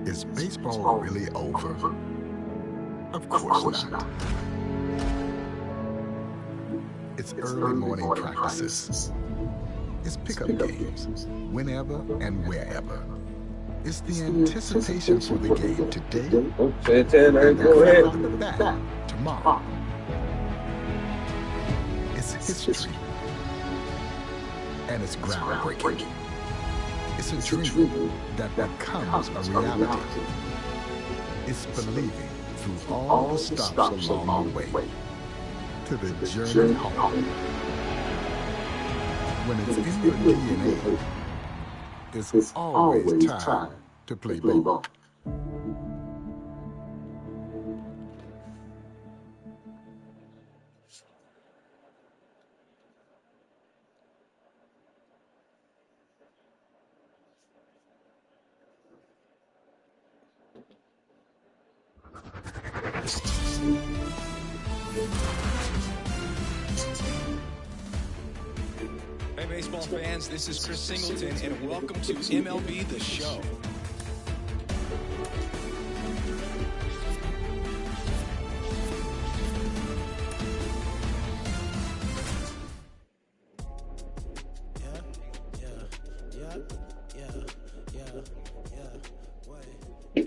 Is baseball really over? Of course not. It's early morning practices. It's pickup games, whenever and wherever. It's the anticipation for the game today and the bat tomorrow. It's history. And it's groundbreaking. It's a dream that becomes a reality. It's believing through all the stops along the way to the journey home. When it's in your DNA, it's always time to play ball. Hey, baseball fans, this is Chris Singleton, and welcome to MLB The Show.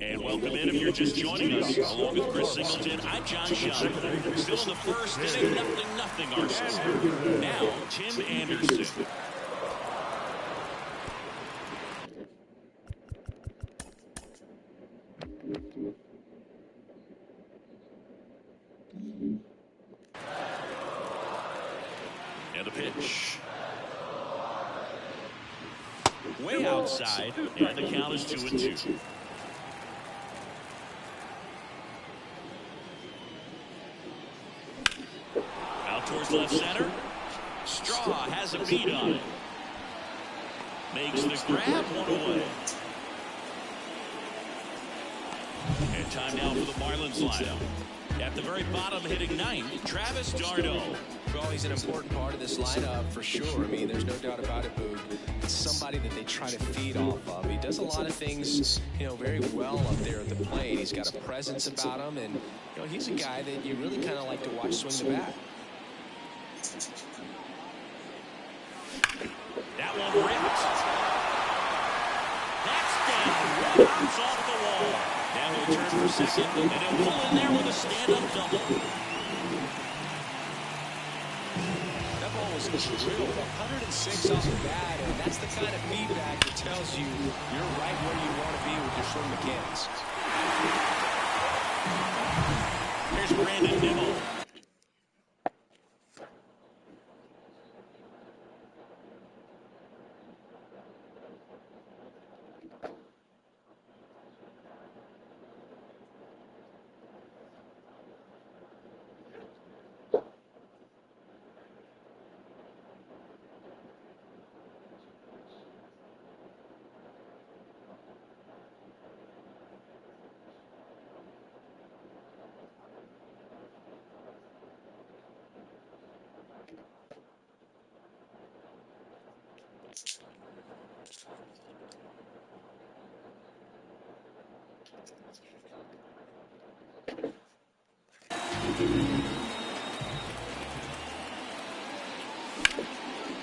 And welcome in if you're just joining us. Along with Chris Singleton, I'm John Shelton. Still in the first inning, 0-0 our score. Now, Tim Anderson. And a pitch. Way outside, and the count is 2-2. Out towards left center. Straw has a beat on it. Makes the grab, one away. And time now for the Marlins lineup. At the very bottom, hitting ninth, Travis d'Arnaud. Well, he's an important part of this lineup for sure. I mean, there's no doubt about it, Boog. It's somebody that they try to feed off of. He does a lot of things, very well up there at the plate. He's got a presence about him, and, he's a guy that you really kind of like to watch swing the bat. That one ripped. That's down. Bounce off the wall. Now he'll turn for second, and he'll pull in there with a stand-up double. That ball was drilled 106 off the bat, and that's the kind of feedback that tells you you're right where you want to be with your swing mechanics. Here's Brandon Nimmo.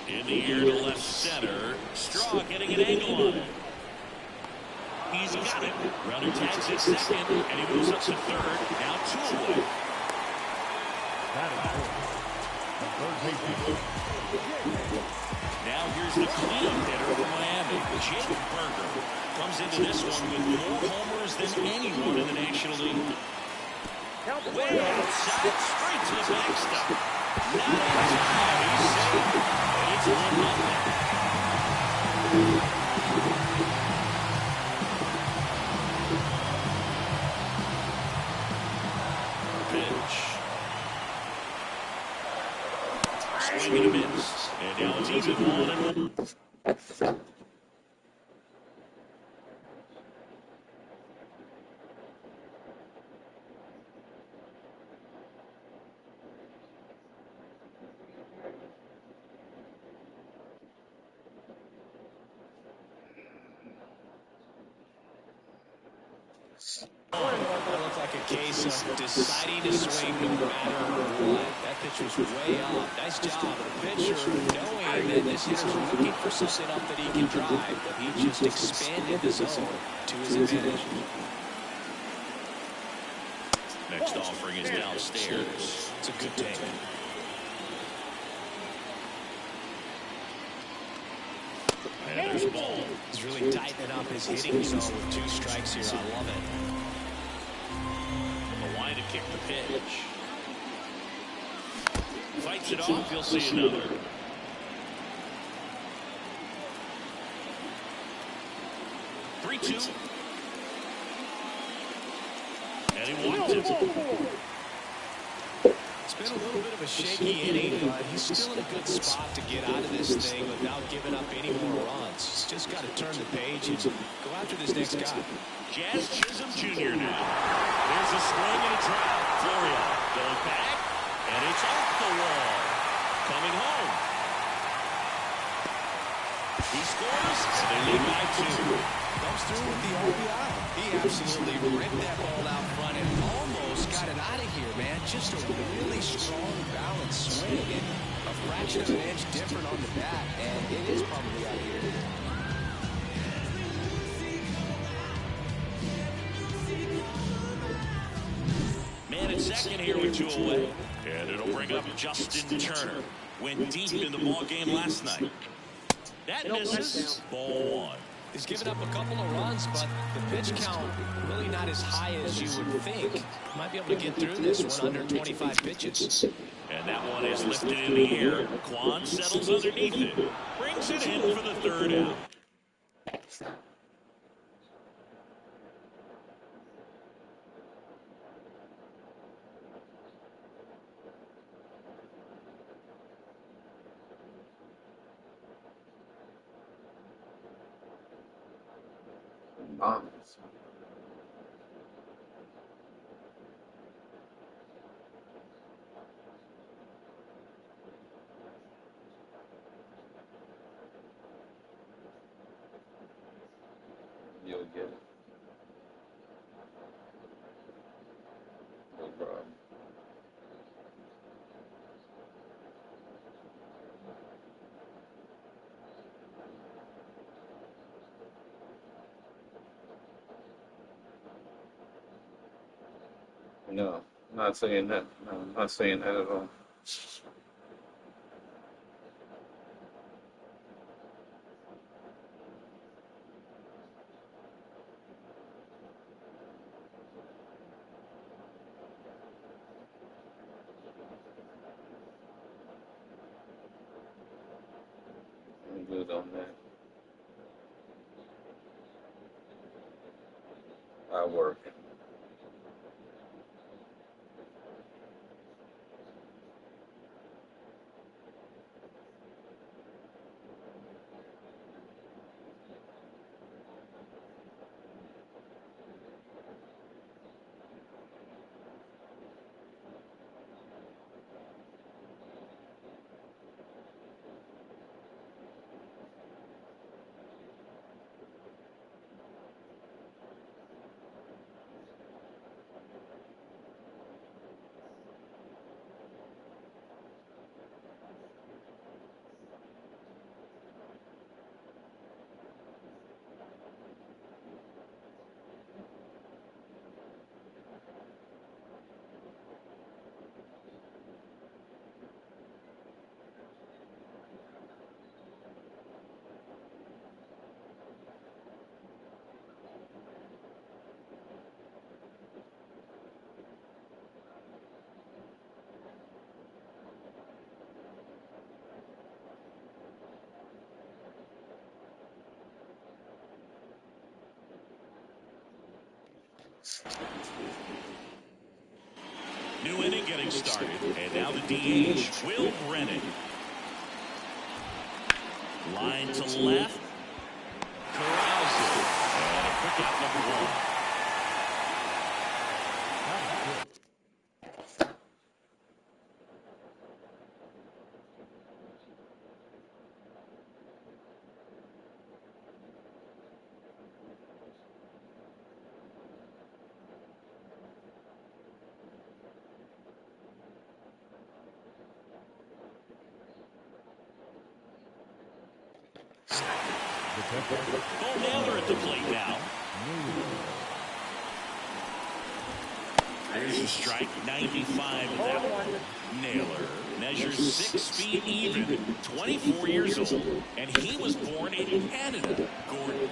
In the air to left center. Straw getting an angle on it. He's got it. Runner tags at second, and he moves up to third. Now 2 away. Now here's the cleanup hitter for Miami, Jake Burger. Comes into this one with more homers than anyone in the National League. Way outside, straight to the backstop. Not in time, he's safe, and it's 1-0. Pitch. Swing and a miss. And now it's even 1-1. That looked like a case of deciding to swing no matter what. That pitch was way off. Nice job of the pitcher knowing that this hitter's looking for something up that he can drive, but he just expanded the zone to his advantage. Next offering is downstairs. It's a good take. And there's a ball. He's really tightening up his hitting zone with 2 strikes here. I love it. The line to kick the pitch. Fights it off. You'll see another. Three-two. And he wants it. It's been a little bit of a shaky inning, but he's still in a good spot to get out of this thing without giving up any more runs. He's just got to turn the page and go after this next guy. Jazz Chisholm Jr. now. There's a swing and a drop. Florio going back, and it's off the wall. Coming home. He scores, and they lead by 2. Comes through with the RBI. He absolutely ripped that ball out front and almost got it out of here, man. Just a really strong, balanced swing and a fraction of an inch different on the bat, and it is probably out of here. Man at second here with 2 away. And it'll bring up Justin Turner. Went deep in the ball game last night. That misses. Ball 1. He's given up a couple of runs, but the pitch count really not as high as you would think. Might be able to get through this one under 25 pitches. And that one is lifted in the air. Quan settles underneath it. Brings it in for the 3rd out. You'll get it. No problem. No, I'm not saying that. No, I'm not saying that at all. I'm good on that. I work. New inning getting started. And now the DH, Will Brennan. Line to left. Corrals it. And a quick out number 1. Bo Naylor at the plate now. There's a strike, 95 of that one. Naylor measures 6 feet even, 24 years old, and he was born in Canada. Gordon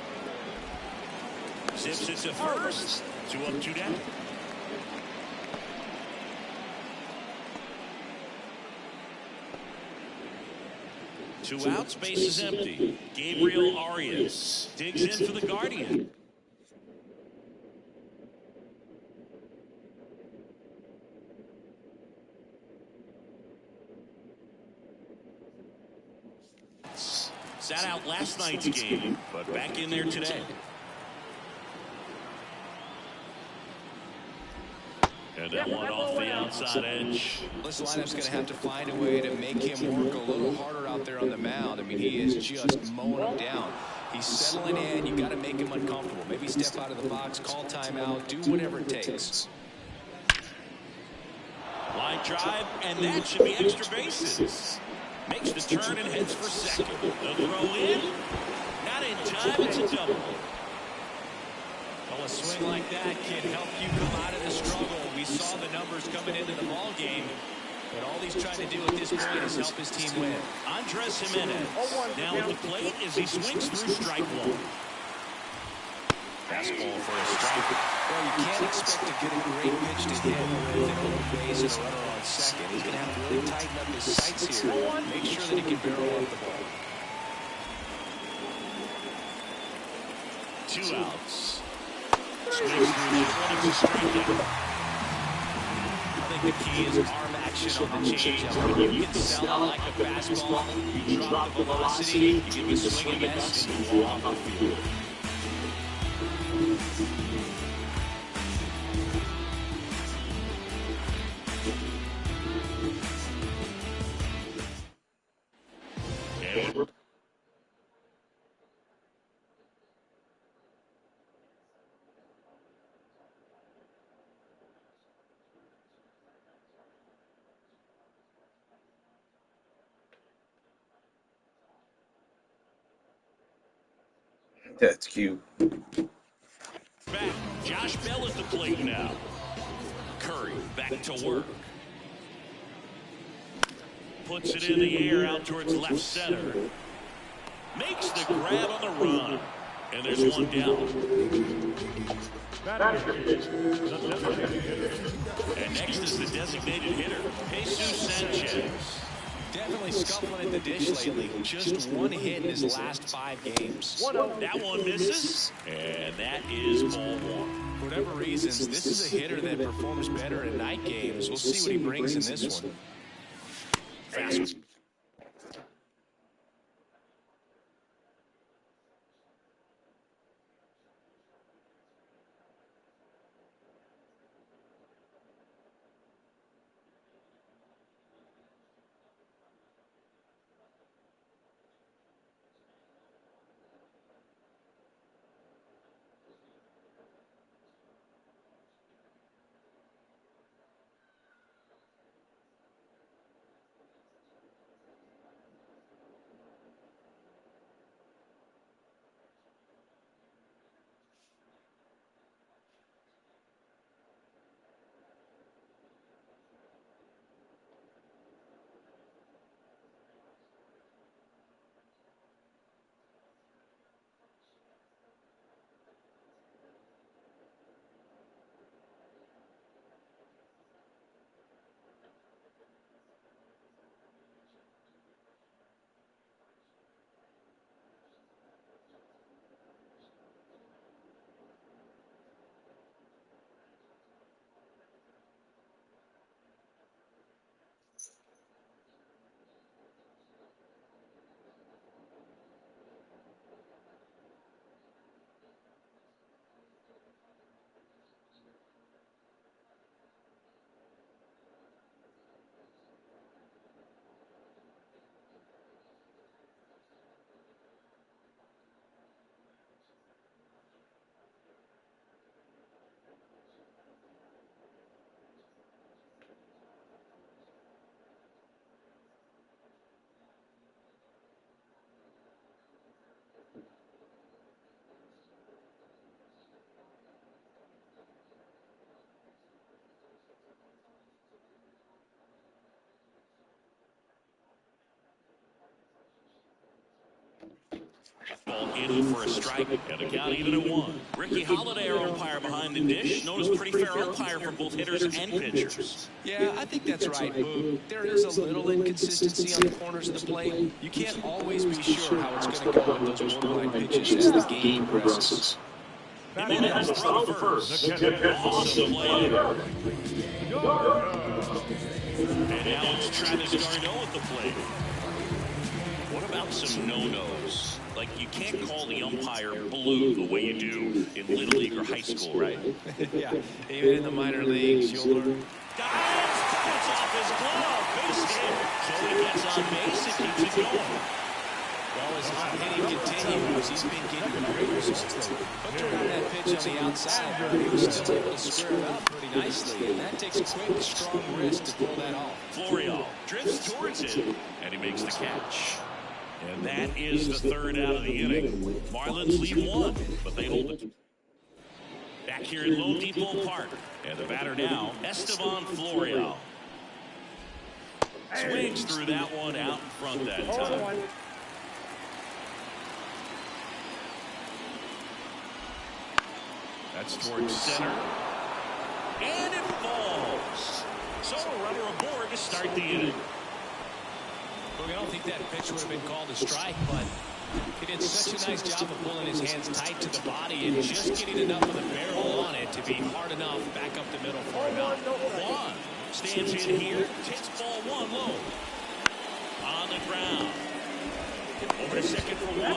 zips it to first. 2 up, 2 down. Two outs, base is empty. Gabriel Arias digs in for the Guardian. Sat out last night's game, but back in there today. And that one off the outside edge. This lineup's going to have to find a way to make him work a little harder out there on the mound. I mean, he is just mowing him down. He's settling in. You got to make him uncomfortable. Maybe step out of the box, call timeout, do whatever it takes. Line drive, and that should be extra bases. Makes the turn and heads for second. The throw in. Not in time. It's a double. Well, a swing like that can help you come out of the struggle. We saw the numbers coming into the ball game, but all he's trying to do at this point is help his team win. Andres Jimenez now at the plate as he swings through strike one. Fastball for a strike. Well, you can't expect to get a great pitch to hit with an open base and a runner on second. He's going to have to really tighten up his sights here. Make sure that he can barrel up the ball. 2 outs. Swings through that one. It's a strikeout. I think the key is arm action on the changeup. When you can sell it like a fastball, you drop the velocity, you give a swing and miss, and you walk off the field. That's cute. Back. Josh Bell at the plate now. Curry back to work. Puts it in the air out towards left center. Makes the grab on the run. And there's one down. And next is the designated hitter, Jesus Sanchez. Definitely scuffling at the dish lately. Just one hit in his last 5 games. That one misses, and that is ball 1. For whatever reasons, this is a hitter that performs better in night games. We'll see what he brings in this one. Fast. call in for a strike, and the count even at 1. Ricky Holiday, our umpire behind the dish, known as pretty fair umpire for both hitters and pitchers. Yeah, I think that's right, Boog. There is a little inconsistency on the corners of the plate. You can't always be sure how it's going to go with those borderline pitches as the game progresses. And then has to throw first. Awesome play. And now it's Travis d'Arnaud at the plate. What about some no-nos? Like, you can't call the umpire blue the way you do in Little League or high school, right? Yeah, even in the minor leagues, you'll learn. Dives, cuts off his glove, base hit. So he gets on base and keeps it going. Well, as hitting continues, he's been getting great results. Hooked around that pitch on the outside, but he was still able to square it up pretty nicely. And that takes a quick, strong wrist to pull that off. Florial drifts towards it, and he makes the catch. And that is the third out of the inning. Marlins lead 1, but they hold it. Back here in Lone Depot Park. And the batter now, Esteban Florial. Swings through that one out in front that time. That's towards center. And it falls. So a runner aboard to start the inning. Look, I don't think that pitch would have been called a strike, but he did such a nice job of pulling his hands tight to the body and just getting enough of the barrel on it to be hard enough back up the middle for a knock. Juan stands in here, takes ball 1 low. On the ground. Over to second for 1.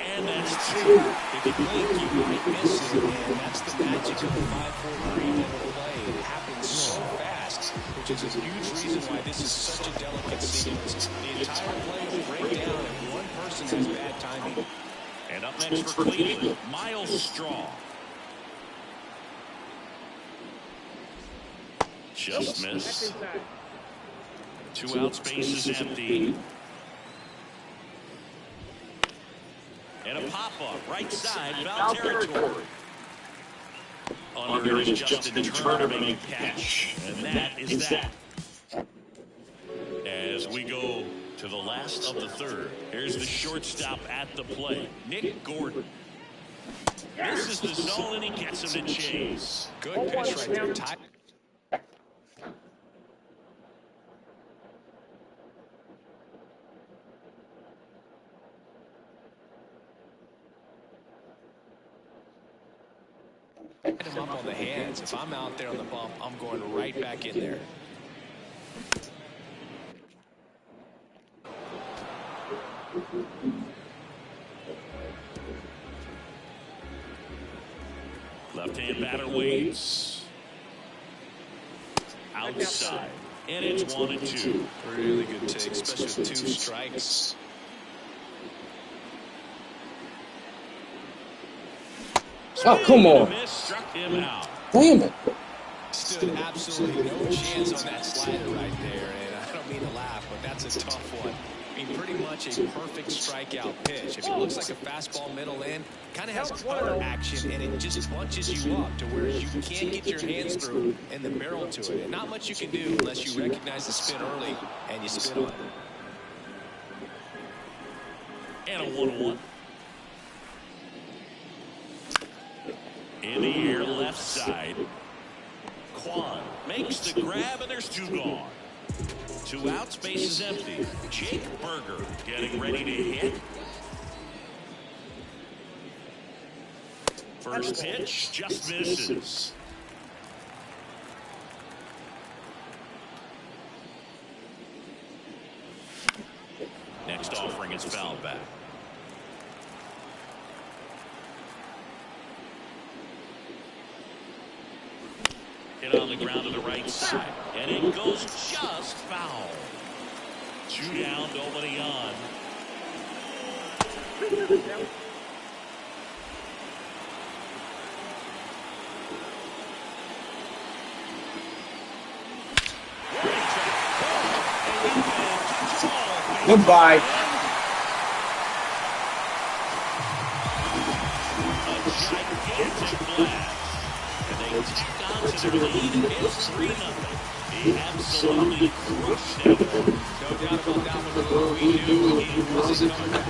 And that's 2. If you blink, you might miss it, and that's the magic of the 5-4 green level play. It happens so fast, which is a huge reason why this is such a delicate sequence. The entire play will break down if one person has bad timing. And up next for Cleveland, Miles Straw. Just missed. 2 outs, bases empty. And a pop-up, right side, foul territory. Under it is Justin Turner making catch. And that is that. As we go to the last of the third, here's the shortstop at the plate, Nick Gordon. This is the zone, and he gets him to chase. Good pitch right there. Him up on the hands. If I'm out there on the bump, I'm going right back in there. Left-hand batter waits. Outside. And it's 1-2. Really good take, especially with 2 strikes. Oh, come on. Struck him out. Damn it. Stood absolutely no chance on that slider right there. And I don't mean to laugh, but that's a tough one. I mean, pretty much a perfect strikeout pitch. If it looks like a fastball middle in, kind of has cutter action, and it just bunches you up to where you can't get your hands through and the barrel to it. And not much you can do unless you recognize the spin early and you spin on it. And a 1-1. In the air, left side. Quan makes the grab, and there's 2 gone. 2 outs, bases empty. Jake Berger getting ready to hit. First pitch just misses. Next offering is fouled back. Hit on the ground to the right side, and it goes just foul. 2 down, nobody on. Goodbye. A gigantic blast. And they tack on to their lead. It's 3-0. He absolutely crushed them. No doubt about that one. We knew he wasn't coming back.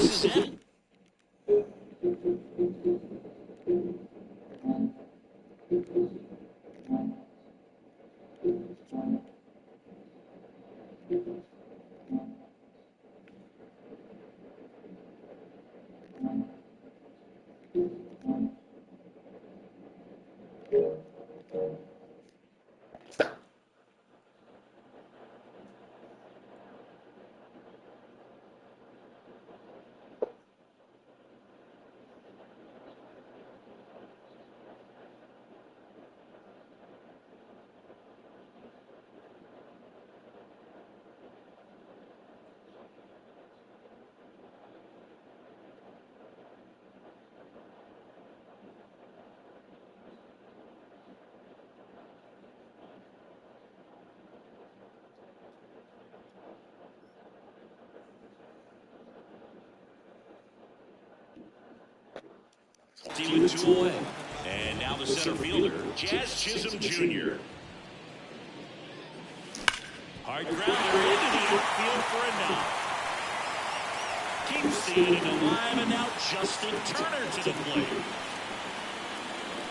base is empty. With 2 away. And now the center fielder, Jazz Chisholm Jr. Hard grounder into the outfield for a knock. Keeps the inning alive, and now Justin Turner to the plate.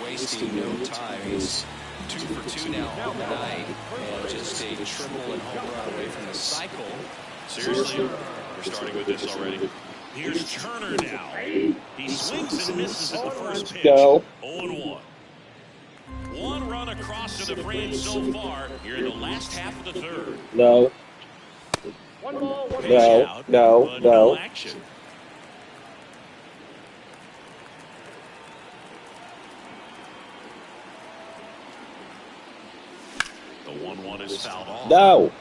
Wasting no time. He's 2 for 2 now on the night, and just a triple and home run away from the cycle. Seriously, we're starting with this already. Here's Turner now. He swings and misses at the first pitch. 0-1. 1 run across to the frame so far here in the last half of the third. No. No action. The 1-1 is fouled off. No.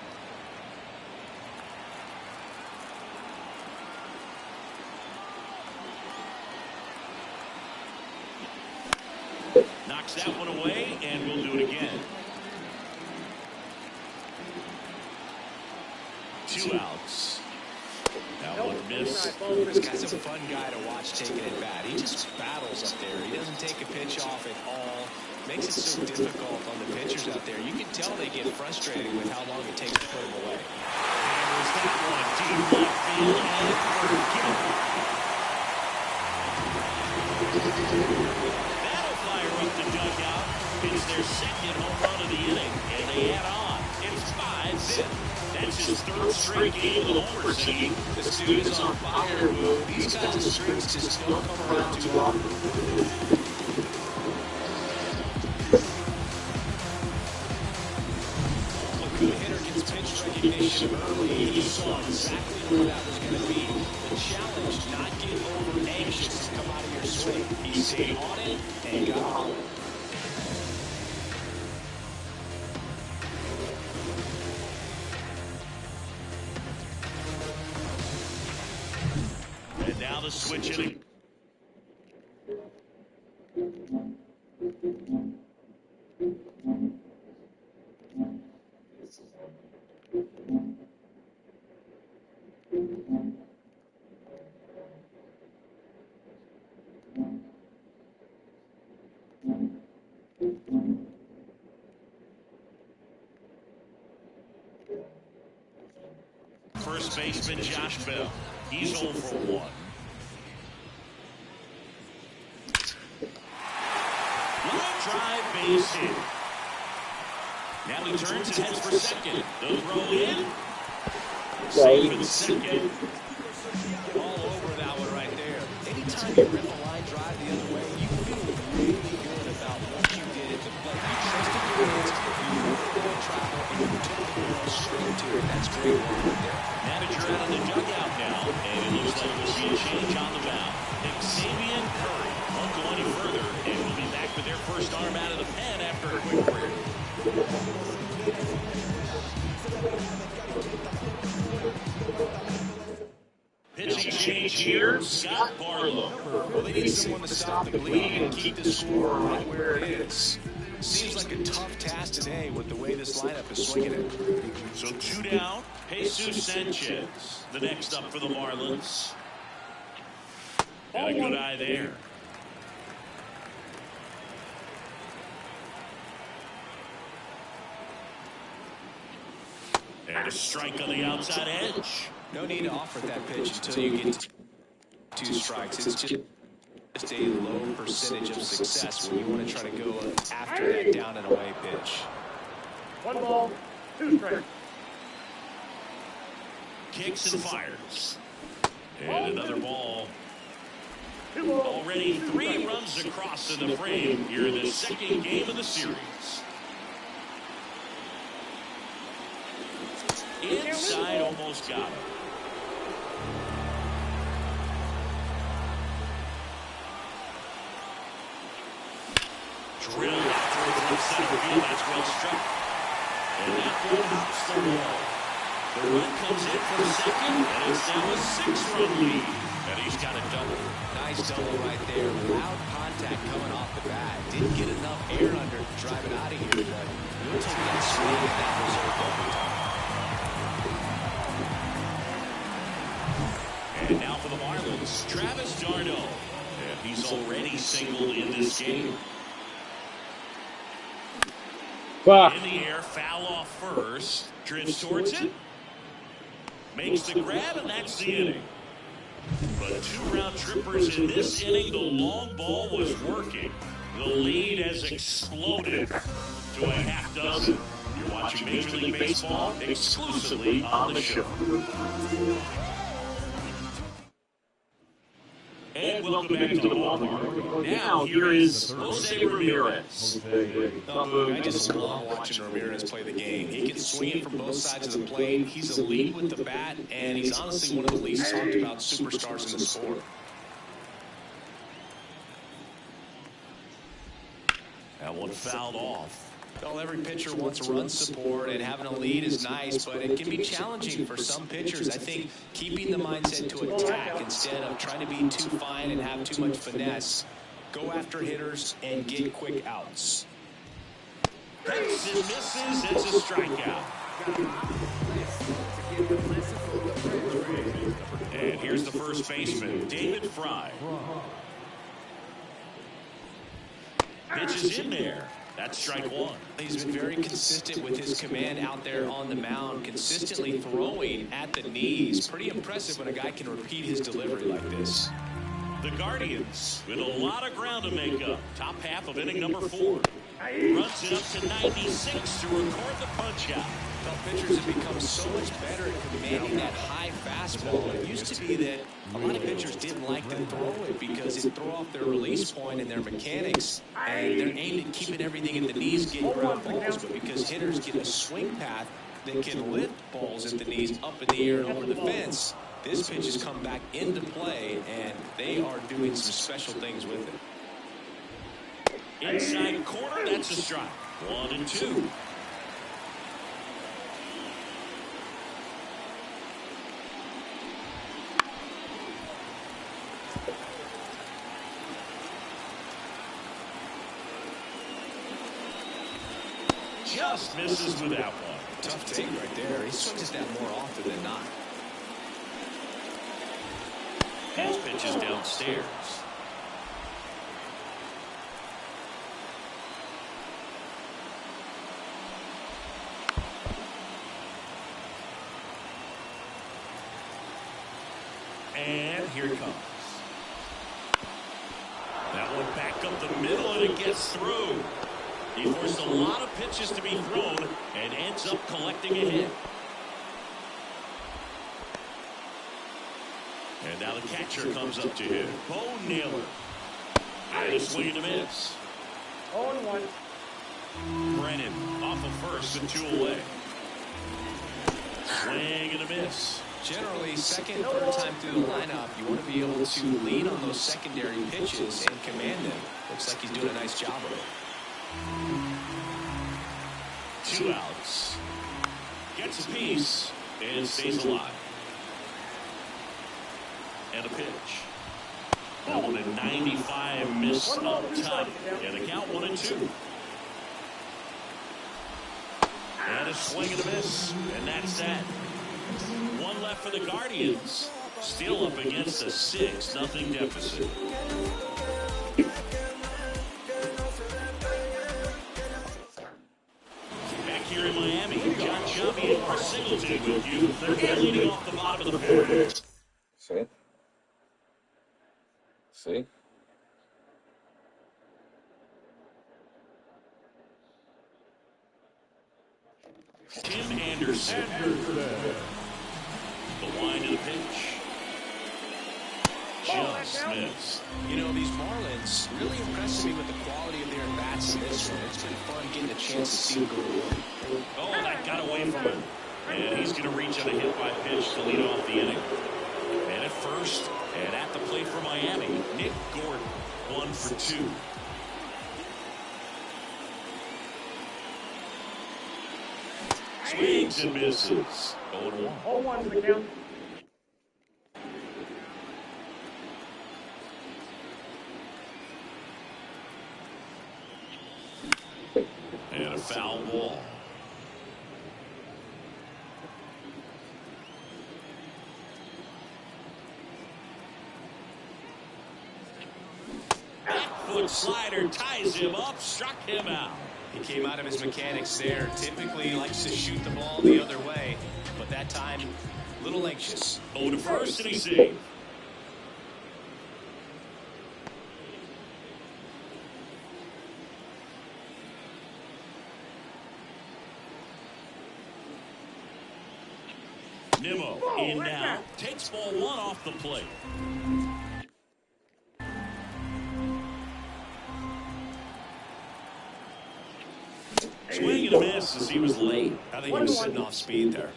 Knocks that one away, and we'll do it again. 2 outs. That one missed. This guy's a fun guy to watch taking it bat. He just battles up there. He doesn't take a pitch off at all. Makes it so difficult on the pitchers out there. You can tell they get frustrated with how long it takes to put him away. There's that one deep left field, and that'll fire up the dugout. It's their second home run of the inning, and they add on. It's 5-0. That's his 3rd straight game with a homer seed. This dude is on fire. These kinds of streaks just don't come around too often. The hitter gets pitch recognition early. He saw exactly what that was going to be. The challenge, not get over anxious to come out of your swing. He stayed on it and got on it. And now the switch inning. First baseman Josh Bell. He's 0 for 1. Line drive, base hit. Now he turns and heads for second. The throw in. Safe in second. All over that one right there. Anytime you rip a line drive the other way, you feel really good about what you did at the plate. You trusted your hands, you moved the ball travel, and you took the ball straight to it. That's great work right there. Manager out of the dugout now, and it looks like we'll see a change on the mound. Xavier Curry won't go any further, and we'll be back with their first arm out of the pen after a quick break. Pitching change here, Scott Barlow. Well, they need someone to stop the bleed and keep the score right where it is. Seems like a tough task today with the way this lineup is swinging it. So 2 down, Jesus Sanchez, the next up for the Marlins. And a good eye there. And a strike on the outside edge. No need to offer that pitch until you get to 2 strikes. It's just a low percentage of success when you want to try to go after that down and away pitch. 1 ball, 2 strikes. Kicks and fires. And another ball. Already 3 runs across in the frame here in the second game of the series. Inside, almost got him. Drilled out towards left center field. That's well struck. And that one hops the wall. The run comes in from second, and it's now a 6-run lead. And he's got a double. Nice double right there. Loud contact coming off the bat. Didn't get enough air under to drive it out of here, but you'll take that swing at that result every time. And now for the Marlins, Travis d'Arnaud. And he's already singled in this game. In the air, foul off first. Drifts towards it. Makes the grab, and that's the inning. But 2 round trippers in this inning. The long ball was working. The lead has exploded to a half dozen. You're watching Major League Baseball exclusively on the show. And welcome back to the ballpark. Now here is Jose Ramirez. I just love watching Ramirez play the game. He can swing it from both sides of the plate. He's elite with the bat, and he's honestly one of the least talked about superstars in the sport. That one fouled off. Well, every pitcher wants run support, and having a lead is nice, but it can be challenging for some pitchers. I think keeping the mindset to attack instead of trying to be too fine and have too much finesse. Go after hitters and get quick outs. Hits and misses. It's a strikeout. And here's the first baseman, David Fry. Pitches in there. That's strike 1. He's been very consistent with his command out there on the mound, consistently throwing at the knees. Pretty impressive when a guy can repeat his delivery like this. The Guardians with a lot of ground to make up. Top half of inning number 4. Runs it up to 96 to record the punch out. Well, pitchers have become so much better at commanding that high fastball. It used to be that a lot of pitchers didn't like to throw it because it'd throw off their release point and their mechanics. And they're aimed at keeping everything at the knees, getting ground balls. But because hitters get a swing path that can lift balls at the knees up in the air and over the fence, this pitch has come back into play, and they are doing some special things with it. Inside corner, that's a strike. 1 and 2. Just misses with that one. Tough take right there. He swings that more often than not. His pitch is downstairs. And here it comes. That one back up the middle, and it gets through. He forced a lot of pitches to be thrown and ends up collecting a hit. And now the catcher comes up to him. Bo Naylor. And a swing and a miss. 0-1. Brennan off of first and 2 away. Swing and a miss. Generally, second, third time through the lineup, you want to be able to lean on those secondary pitches and command them. Looks like he's doing a nice job of it. 2 outs. Gets a piece and stays alive. And a pitch. That one at 95, missed up top. And the count 1 and 2. And a swing and a miss. And that's that. 1 left for the Guardians. Still up against a 6-0 deficit. Back here in Miami, John Shelby and Chris Singleton with you. They're leading off the bottom of the 4th. See? See? Tim Anderson. The line to the pitch. Just missed. You know, these Marlins really impressed me with the quality of their at-bats in this one. It's been fun getting a chance to see them go to work. Oh, that got away from him. And he's going to reach on a hit by pitch to lead off the inning. And at first, and at the plate for Miami, Nick Gordon, 1 for 2. Swings and misses. 0-1. 0-1 to the count. And a foul ball. Back foot slider ties him up, struck him out. He came out of his mechanics there. Typically he likes to shoot the ball the other way, but that time, a little anxious. Oh, to first, and he's safe. Nimmo in now. Takes ball 1 off the plate. Swing and a miss as he was late. I think he was sitting off speed there.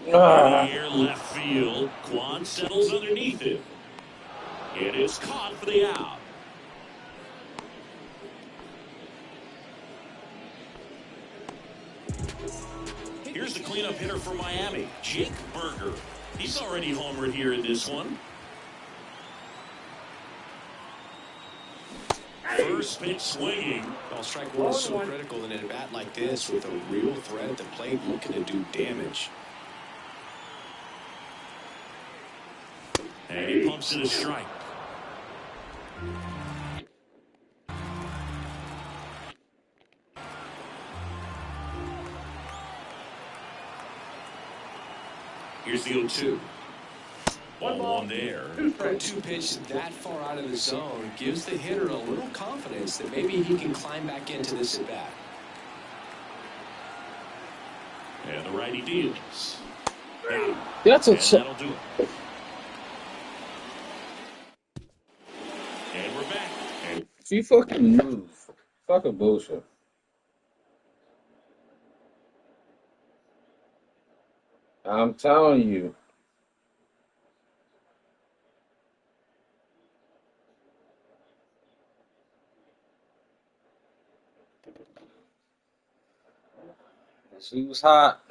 Near left field. Quan settles underneath it. And it's caught for the out. Here's the cleanup hitter for Miami, Jake Berger. He's already homered here in this one. First pitch swinging. Well, strike one is so critical in a bat like this with a real threat at the plate looking to do damage. And he pumps in a strike. Here's the 0-2. 1-1 there. A 2 pitch that far out of the zone gives the hitter a little confidence that maybe he can climb back into this at bat. And the righty deals. That's a That'll do it. And we're back. And She fucking move. Fucking bullshit. I'm telling you. She was hot.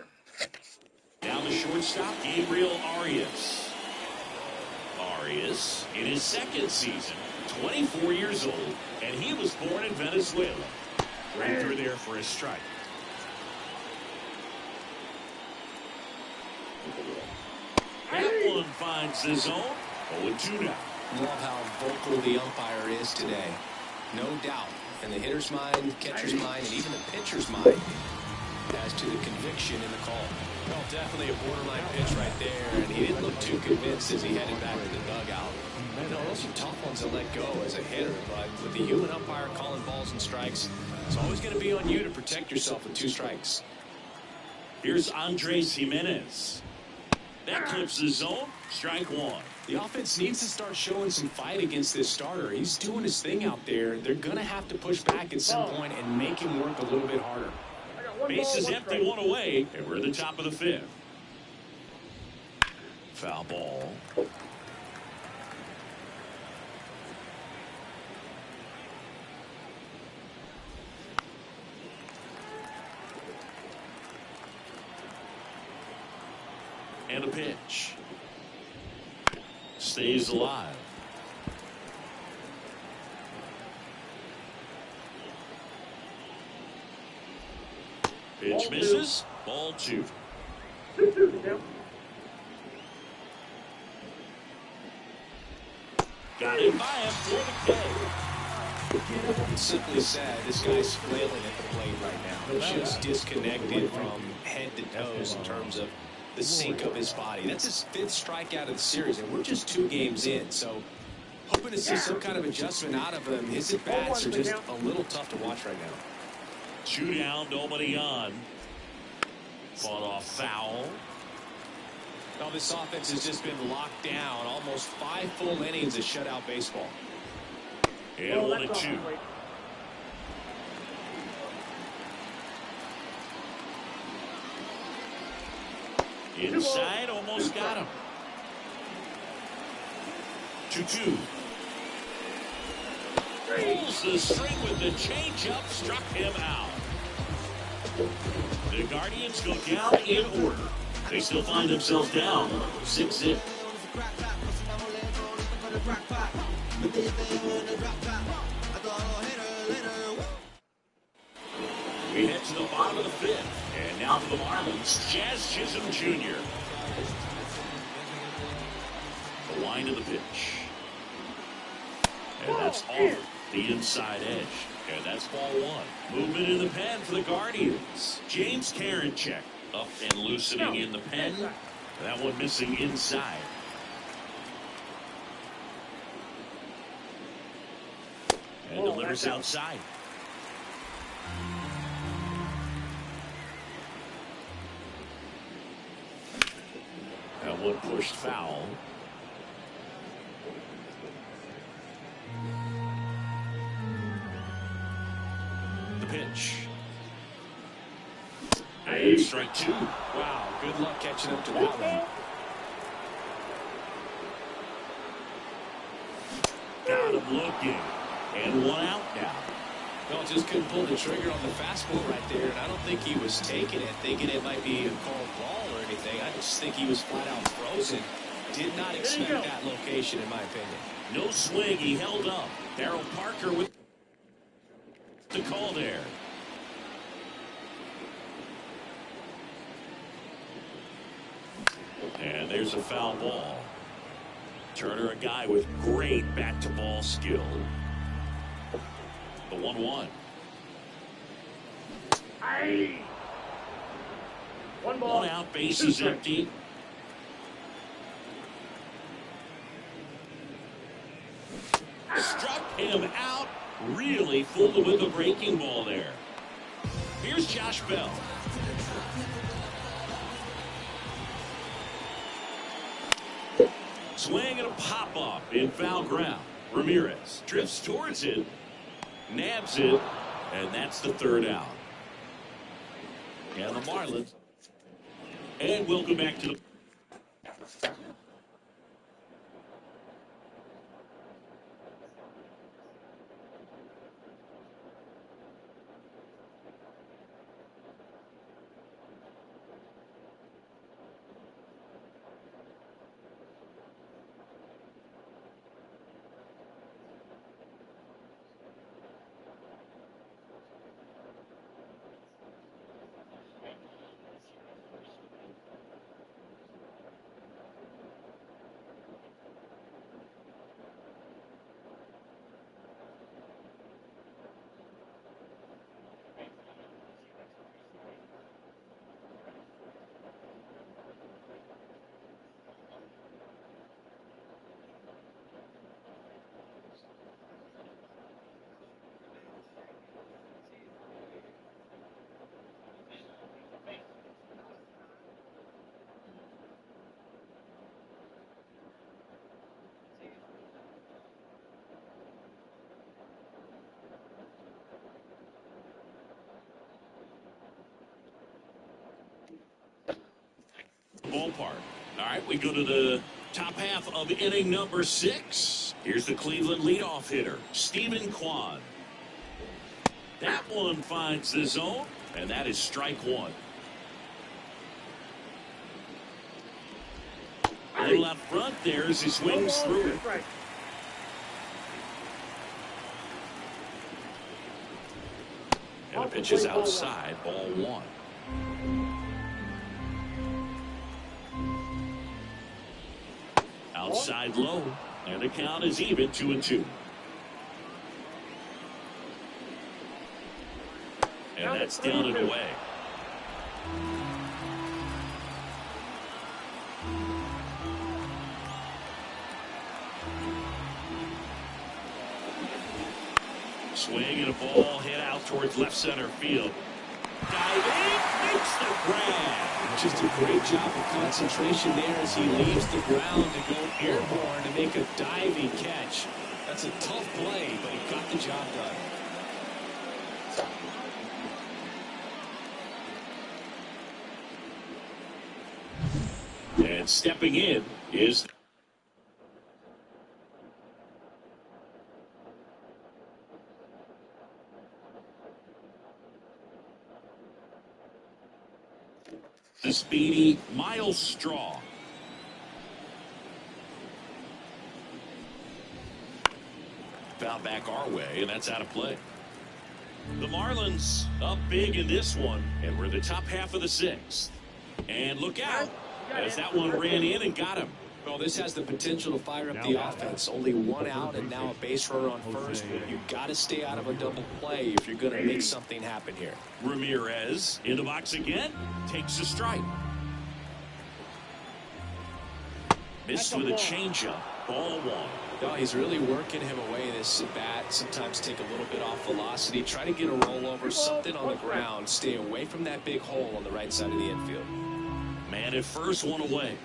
down the shortstop, Gabriel Arias. Arias in his second season, 24 years old, and he was born in Venezuela. Right through there for a strike. That one finds the zone. 0-2 now. Love how vocal the umpire is today. No doubt. In the hitter's mind, catcher's mind, and even the pitcher's mind as to the conviction in the call. Well, definitely a borderline pitch right there, and he didn't look too convinced as he headed back to the dugout. You know, those are tough ones to let go as a hitter, but with the human umpire calling balls and strikes, it's always going to be on you to protect yourself with 2 strikes. Here's Andres Jimenez. That clips the zone. Strike 1. The offense needs to start showing some fight against this starter. He's doing his thing out there. They're going to have to push back at some point and make him work a little bit harder. Bases empty, 1 away, and we're at the top of the 5th. Foul ball. And a pitch. Stays alive. Pitch misses. Ball 2. Got it by him for the K. Simply said, this guy's flailing at the plate right now. Just disconnected from head to toes in terms of the sink of his body. That's his 5th strikeout of the series, and we're just 2 games in. So hoping to see some kind of adjustment out of him. His at-bats are just a little tough to watch right now. 2 down, nobody on. Fought off foul. Now this offense has just been locked down. Almost 5 full innings of shutout baseball. And 1-2. Inside, almost got him. 2-2. Pulls the string with the changeup, struck him out. The Guardians go down in order. They still find themselves down 6-0. We head to the bottom of the 5th. And now for the Marlins, Jazz Chisholm Jr. The line of the pitch. And that's off the inside edge. And that's ball 1. Movement in the pen for the Guardians. James Karinchak up and loosening in the pen. That one missing inside. And delivers outside. That one pushed foul. The pitch. And strike 2. Wow, good luck catching up to that one. Got him looking. And 1 out now. No, just couldn't pull the trigger on the fastball right there, and I don't think he was taking it, thinking it might be a called ball or anything. I just think he was flat out frozen. Did not expect that location, in my opinion. No swing, he held up. Darryl Parker with the call there. And there's a foul ball. Turner, a guy with great bat-to-ball skill. The 1-1. One ball. 1 out, bases empty. Struck him out. Really fooled with the breaking ball there. Here's Josh Bell. Swing and a pop-up in foul ground. Ramirez drifts towards it, nabs it, and that's the 3rd out. And the Marlins. And we'll go back to the... ballpark. All right, we go to the top half of inning number 6. Here's the Cleveland leadoff hitter, Stephen Kwan. That one finds the zone, and that is strike 1. A little out front there as he swings through it. And the pitch is outside, ball 1. Outside low, and the count is even 2-2. And that's down and away. Swing and a ball hit out towards left center field. Diving, makes the grab. Just a great job of concentration there as he leaves the ground to go airborne to make a diving catch. That's a tough play, but he got the job done. And stepping in is the speedy Miles Straw. Foul back our way, and that's out of play. The Marlins up big in this one, and we're in the top half of the sixth. And look out, as that one ran in and got him. Well, this has the potential to fire up the offense. Only one out and now a base runner on first. You've got to stay out of a double play if you're going to make something happen here. Ramirez in the box again, takes a strike. Missed with a changeup, ball one. No, he's really working him away this at bat. Sometimes take a little bit off velocity. Try to get a rollover, something on the ground. Stay away from that big hole on the right side of the infield. Man at first, one away.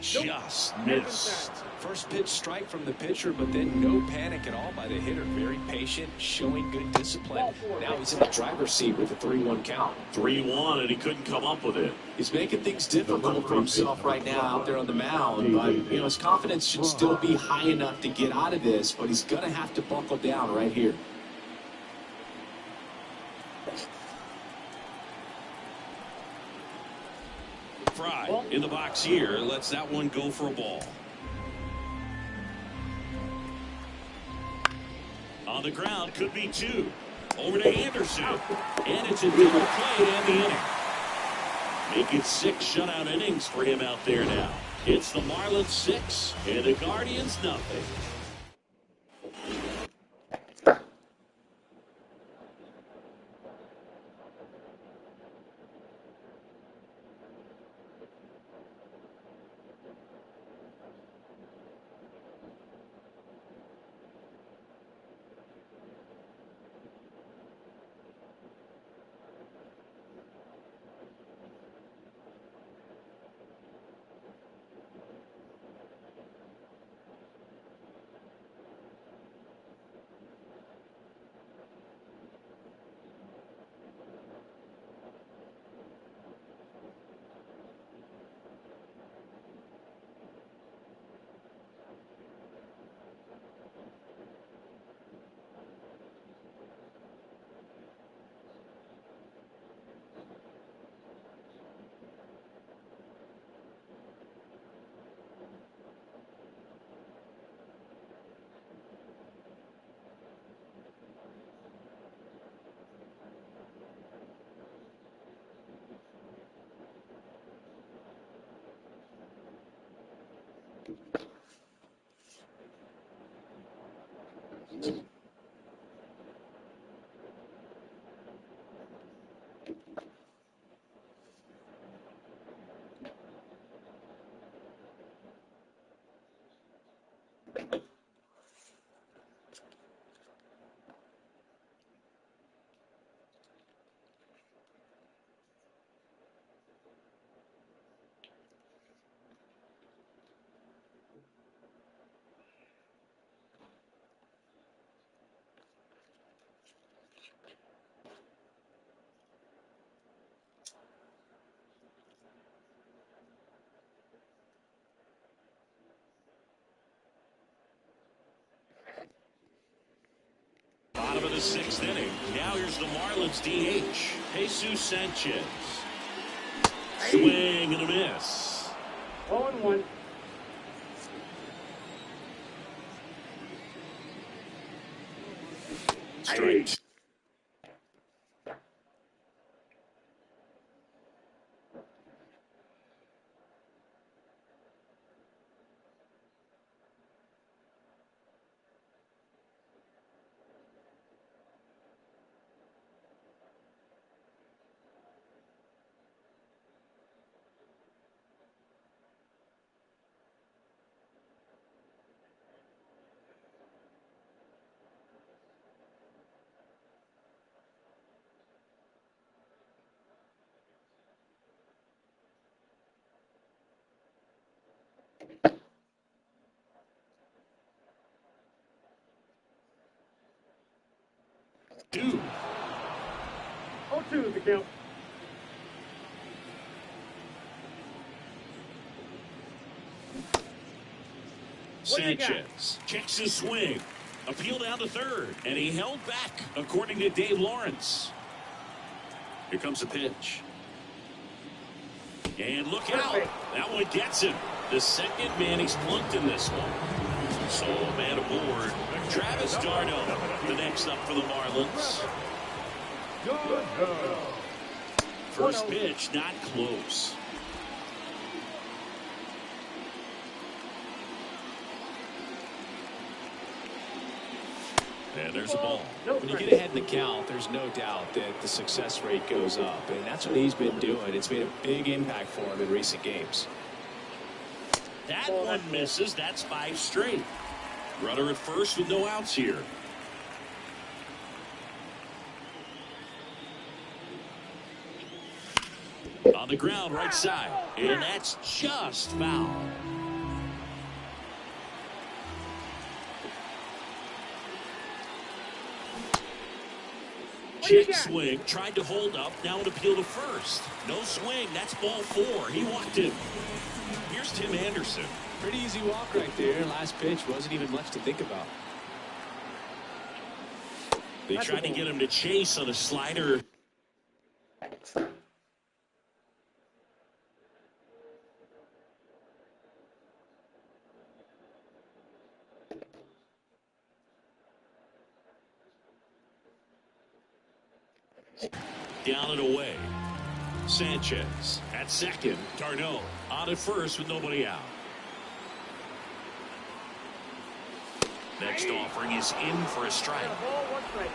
Just missed. First pitch strike from the pitcher, but then no panic at all by the hitter. Very patient, showing good discipline. Now he's in the driver's seat with a 3-1 count. 3-1, and he couldn't come up with it. He's making things difficult for himself right now out there on the mound. But, you know, his confidence should still be high enough to get out of this, but he's going to have to buckle down right here. Fry in the box here, lets that one go for a ball. On the ground, could be two. Over to Anderson, and it's a double play and the inning. Make it 6 shutout innings for him out there now. It's the Marlins 6 and the Guardians nothing. Bottom of the 6th inning. Now here's the Marlins DH, Jesus Sanchez. Swing and a miss. 0-1. Straight. 2. 0-2 is the count. Sanchez checks his swing. Appeal down to third, and he held back, according to Dave Lawrence. Here comes a pitch. And look out. That one gets him. The second man he's plunked in this one. So, man aboard. Travis d'Arnaud, the next up for the Marlins. First pitch, not close. And there's a ball. When you get ahead in the count, there's no doubt that the success rate goes up, and that's what he's been doing. It's made a big impact for him in recent games. That one misses. That's 5 straight. Runner at first with no outs here. On the ground, right side. And that's just foul. Check swing, tried to hold up, now an appeal to first. No swing, that's ball 4. He walked him. Here's Tim Anderson. Pretty easy walk right there. Last pitch wasn't even much to think about. They tried to get him to chase on a slider. Down and away. Sanchez at second. d'Arnaud on at first with nobody out. Next offering is in for a strike. Ball, 1 strike.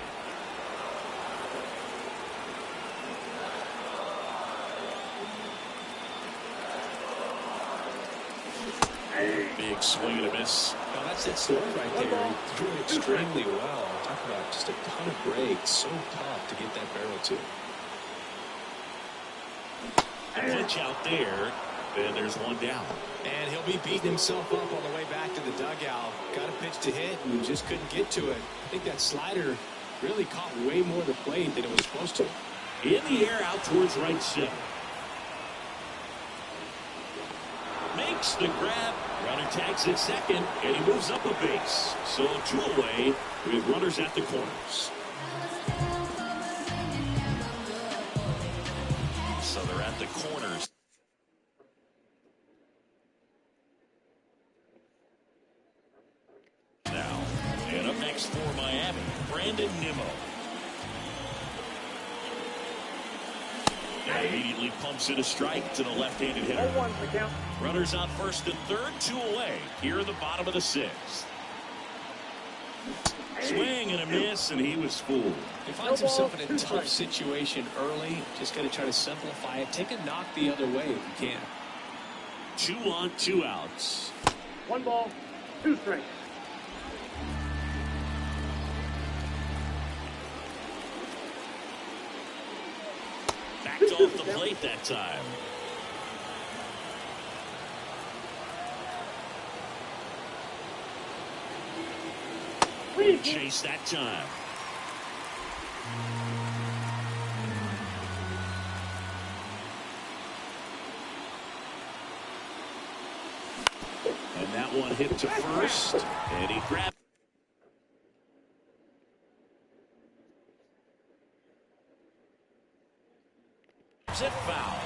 Big swing and a miss. Well, that's that story right there. He threw it extremely well. Talk about just a ton of breaks. So tough to get that barrel to. A punch out there, and there's one down. And he'll be beating himself up on the way back to the dugout. Got a pitch to hit and just couldn't get to it. I think that slider really caught way more of the plate than it was supposed to. In the air out towards right center. Makes the grab. Runner tags at second, and he moves up a base. So 2 away with runners at the corners. So they're at the corners. Now, and up next for Miami, Brandon Nimmo. And immediately pumps in a strike to the left-handed hitter. 0-1 is the count. Runners on first and third, 2 away. Here in the bottom of the 6th. Swing and a miss, and he was fooled. He finds himself in a tough situation early. Just got to try to simplify it. Take a knock the other way if you can. 2 on, 2 outs. 1 ball, 2 strikes. Backed off the plate that time. Chase that time. And that one hit to first, and he grabbed it foul.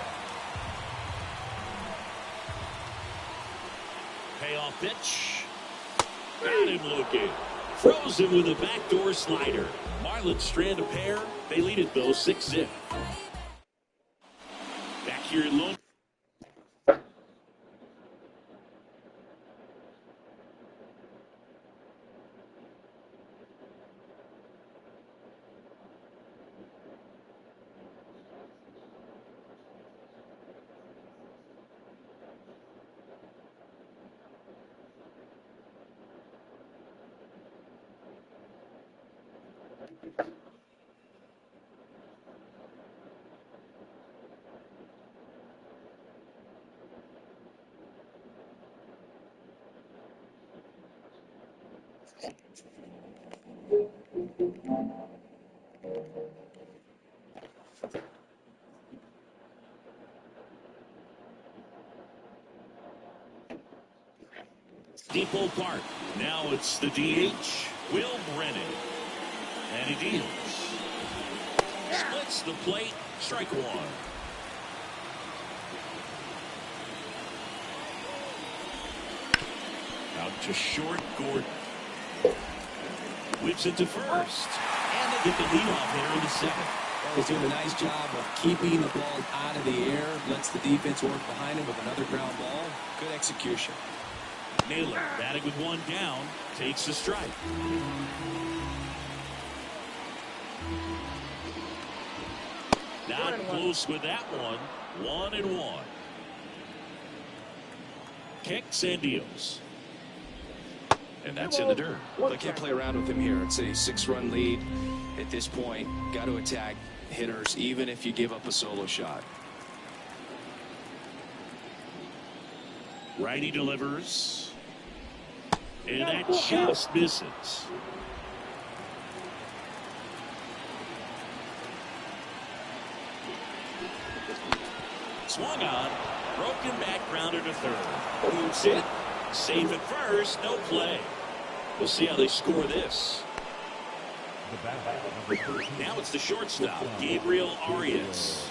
Payoff pitch. Got him looking. Frozen with a backdoor slider. Marlins strand a pair. They lead it though 6-0. Back here in low. Depot Park. Now it's the DH, Will Brennan. And he deals. Splits the plate. Strike one. Out to short, Gordon. Whips it to first. And they get the leadoff hitter in the second. He's doing a nice job of keeping the ball out of the air. Lets the defense work behind him with another ground ball. Good execution. Naylor batting with one down. Takes the strike. Not close with that one. 1-1. Kicks and deals. And that's in the dirt. They can't play around with him here. It's a 6-run lead at this point. Got to attack hitters, even if you give up a solo shot. Righty delivers. And that just misses. Swung on. Broken back grounder to third. Moves it. Safe at first. No play. We'll see how they score this. Now it's the shortstop, Gabriel Arias.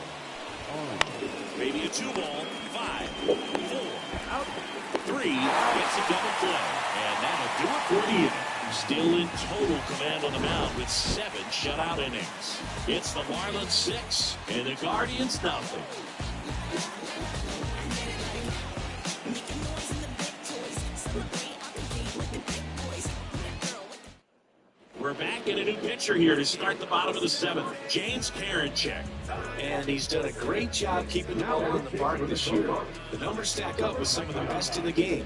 Maybe a 2-ball. 5, 4, 3. Gets a double play. And that'll do it for the inning. Still in total command on the mound with 7 shutout innings. It's the Marlins 6 and the Guardians nothing. We're back in a new pitcher here to start the bottom of the 7th. James Karinchak. And he's done a great job keeping the ball in the park this year. The numbers stack up with some of the best in the game.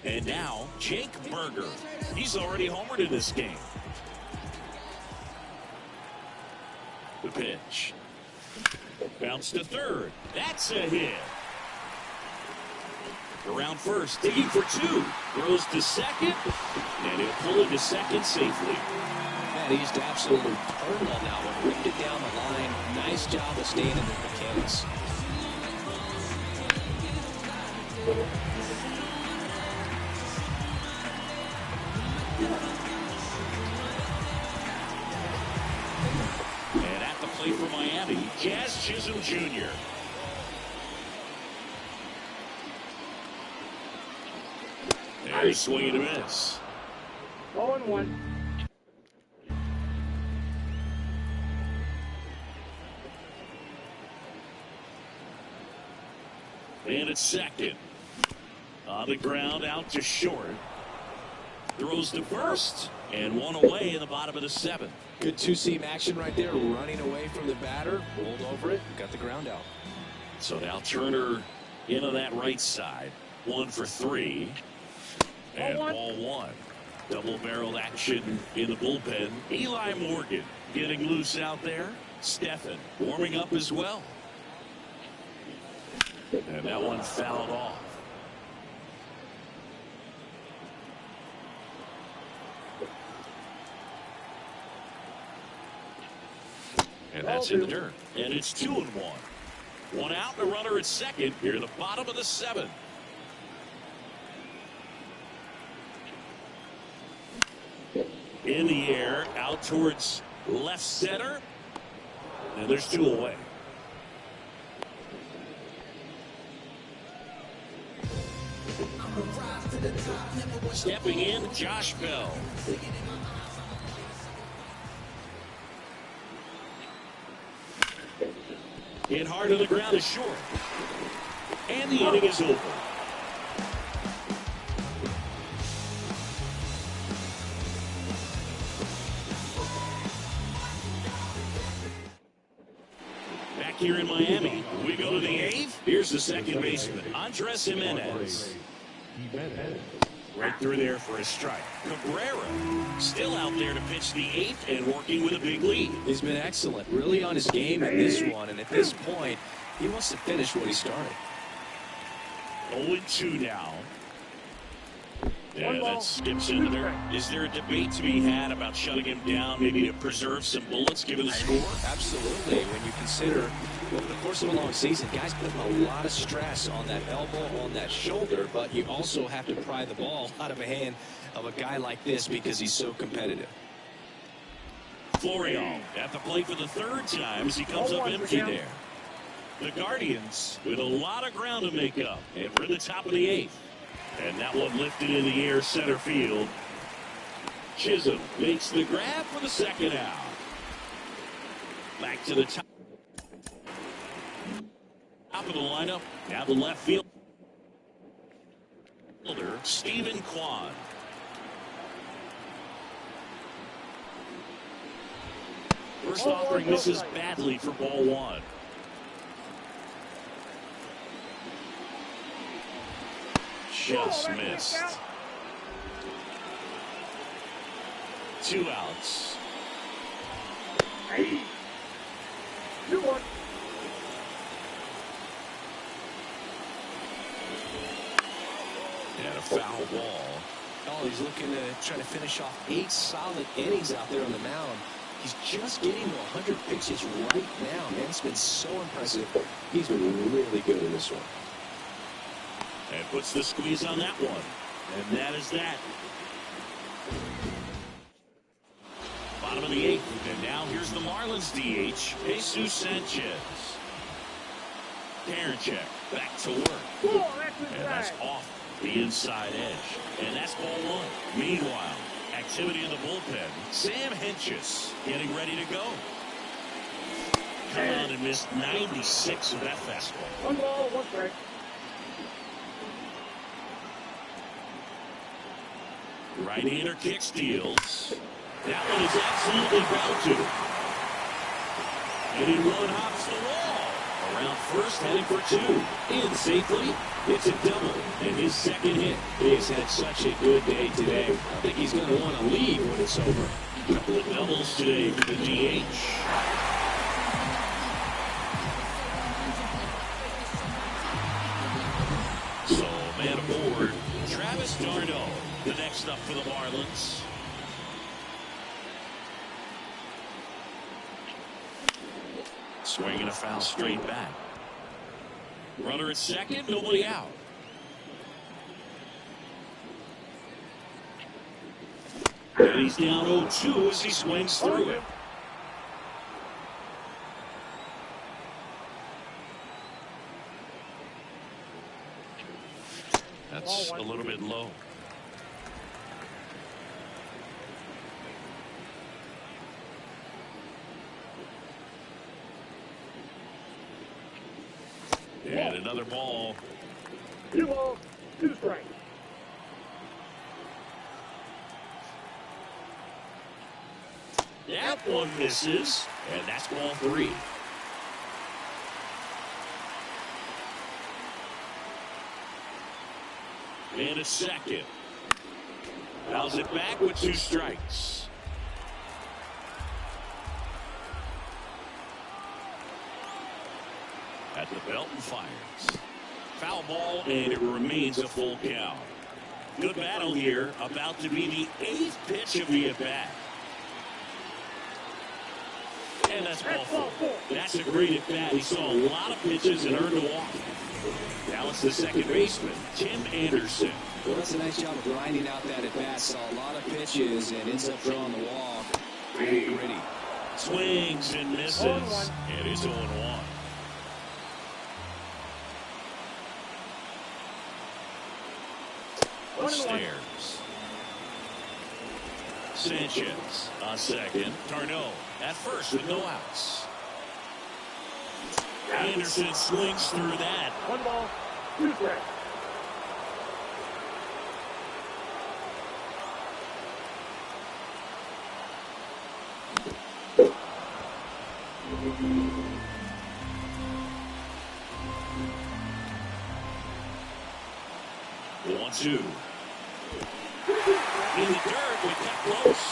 And now, Jake Berger. He's already homered in this game. The pitch. Bounce to third. That's a hit. Around first, digging for 2. Throws to second. And he'll pull into second safely. Man, he's absolutely turned on that one. Ripped it down the line. Nice job of staying in the mechanics. And at the plate for Miami, Jazz Chisholm Jr. There's swing and a miss. 0-1. And it's second. On the ground, out to short. Throws to first. And one away in the bottom of the 7th. Good two-seam action right there. Running away from the batter. Rolled over it. Got the ground out. So now Turner in on that right side. 1 for 3. And ball 1. Double-barreled action in the bullpen. Eli Morgan getting loose out there. Stephan warming up as well. And that one fouled off. And that's in the dirt. And it's 2-1. 1 out and a runner at second here at the bottom of the 7th. In the air, out towards left center. And there's 2 away. Stepping in, Josh Bell. Hit hard to the ground is short. And the inning is over. Back here in Miami, we go to the eighth. Here's the second baseman, Andres Jimenez. Right through there for a strike. Cabrera still out there to pitch the eighth and working with a big lead. He's been excellent, really on his game in this one, and at this point, he wants to finish what he started. 0-2 now. Yeah, that skips into there. Is there a debate to be had about shutting him down, maybe to preserve some bullets given the score? Absolutely. When you consider over the course of a long season, guys put a lot of stress on that elbow, on that shoulder, but you also have to pry the ball out of a hand of a guy like this because he's so competitive. Florial at the plate for the third time as he comes up empty there. The Guardians with a lot of ground to make up, and we're at the top of the eighth. And that one lifted in the air center field. Chisholm makes the grab for the second out. Back to the top of the lineup. Now the left fielder, Stephen Kwan. First offering misses badly for ball one. Just missed. 2 outs. Hey. 2-1. And a foul ball. Oh, he's looking to try to finish off 8 solid innings out there on the mound. He's just getting to 100 pitches right now, man. It's been so impressive. He's been really good in this one. And puts the squeeze on that one. And that is that. Bottom of the eighth. And now here's the Marlins DH, Jesus Sanchez. Karinchak back to work. And that's off the inside edge. And that's ball one. Meanwhile, activity in the bullpen. Sam Hentges getting ready to go. Come on and missed 96 of that fastball. 1 ball, 1 strike. Right-hander kick steals. That one is absolutely bound to. And in one hops the wall. Around first, heading for 2. In safely. It's a double. And his second hit. He's had such a good day today. I think he's going to want to leave when it's over. A couple of doubles today for the DH. So, man aboard. Travis d'Arnaud, the next up for the Marlins. Swinging a foul straight back. Runner at second, nobody out. And he's down 0-2 as he swings through it. That's a little bit low. And another ball. 2 balls, 2 strikes. That one misses, and that's ball 3. And a second. Fouls it back with 2 strikes. At the belt and fires. Foul ball, and it remains a full count. Good battle here, about to be the 8th pitch of the at-bat. And that's ball 4. That's a great at-bat. He saw a lot of pitches and earned a walk. Now it's the second baseman, Tim Anderson. Well, that's a nice job of grinding out that at-bat. Saw a lot of pitches and ends up drawing the walk. Very gritty. Swings and misses. And it's 0-1. Upstairs. Sanchez on second. Tarno at first with no outs. Anderson swings through that. 1 ball, 2 strikes. One, two. In the dirt, we kept close.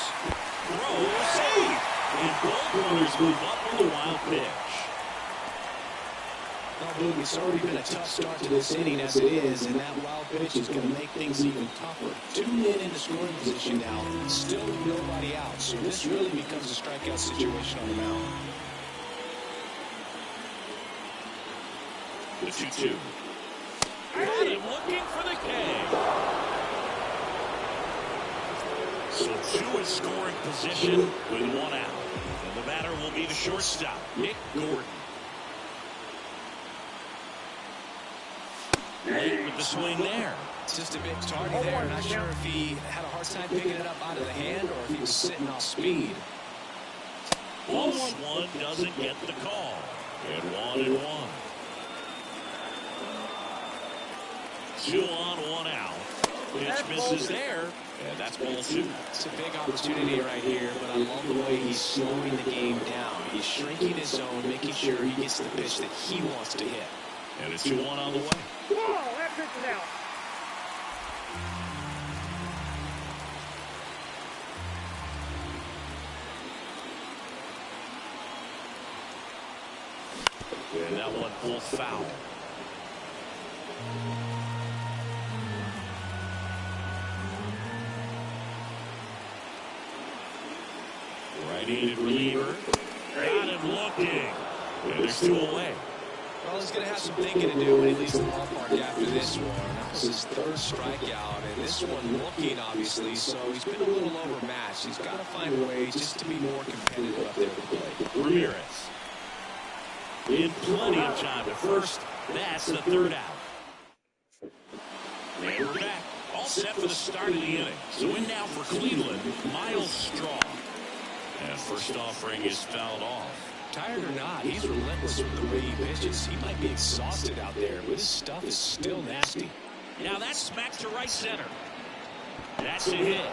Throw, save. And both runners move up on the wild pitch. Well, Boog, it's already been a tough start to this inning as it is, and that wild pitch is going to make things even tougher. 2 men in the scoring position now, still with nobody out, so this really becomes a strikeout situation on the mound. The 2-2. Got him looking for the K. So 2 in scoring position with 1 out. And the batter will be the shortstop, Nick Gordon. Late with the swing there. Just a bit tardy there. Not sure if he had a hard time picking it up out of the hand or if he was sitting off speed. Close one doesn't get the call. And 1-1. 2 on, 1 out. Pitch misses there. And that's ball 2. It's a big opportunity right here, but I love the way he's slowing the game down. He's shrinking his zone, making sure he gets the pitch that he wants to hit. And it's 2-1 on the way. Ball, that pitch is out. And that one full foul. Right-handed reliever. Got him looking. And there's 2 away. Well, he's going to have some thinking to do when he leaves the ballpark after this one. That was his 3rd strikeout, and this one looking, obviously, so he's been a little overmatched. He's got to find ways just to be more competitive up there at the plate. Ramirez. In plenty of time at first. That's the 3rd out. And we're back. All set for the start of the inning. So in now for Cleveland, Miles Straw. And first offering is fouled off. Tired or not, he's relentless with the way he pitches. He might be exhausted out there, but his stuff is still nasty. Now that's smacked to right center. That's a hit.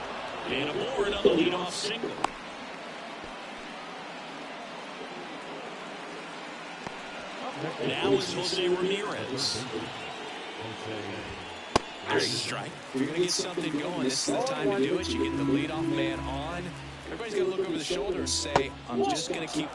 And aboard on the leadoff single. Now is Jose Ramirez. There's a strike. If you're going to get something going, this is the time to do it. You get the leadoff man on. Everybody's going to look over the shoulder and say, I'm just going to keep...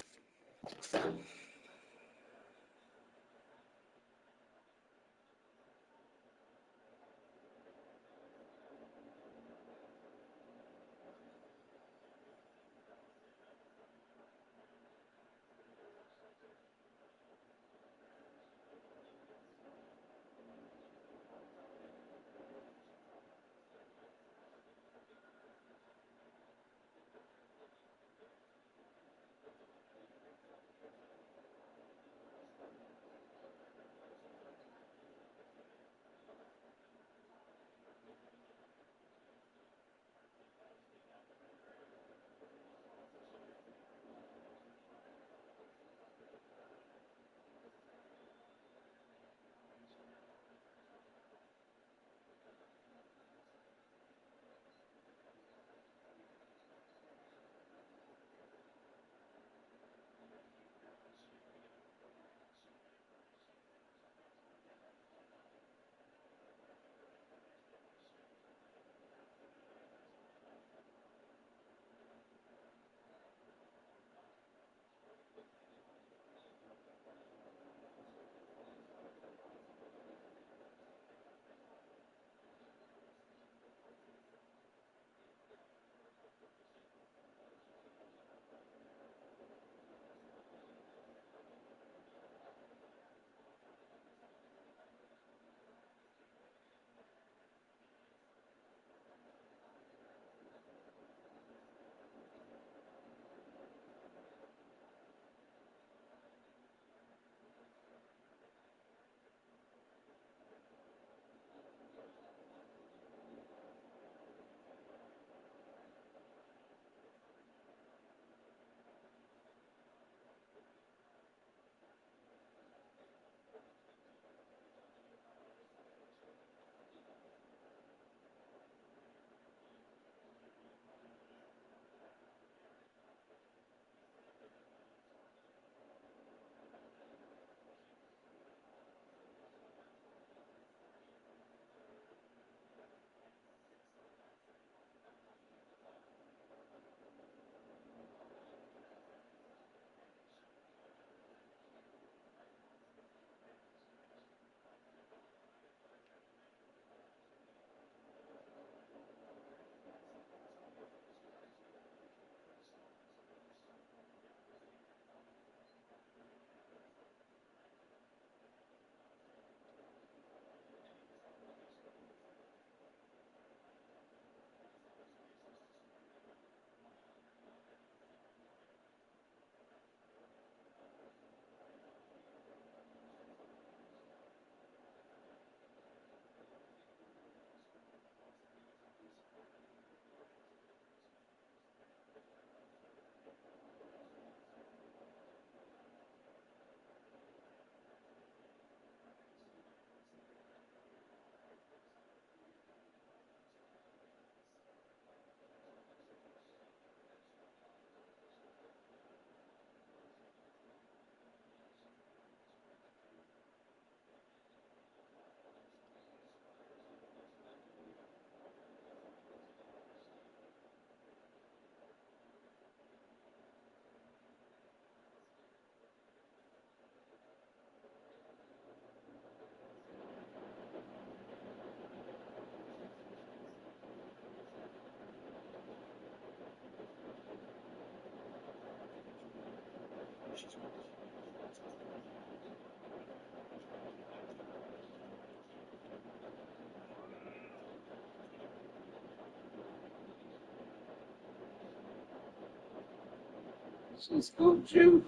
She's good, you.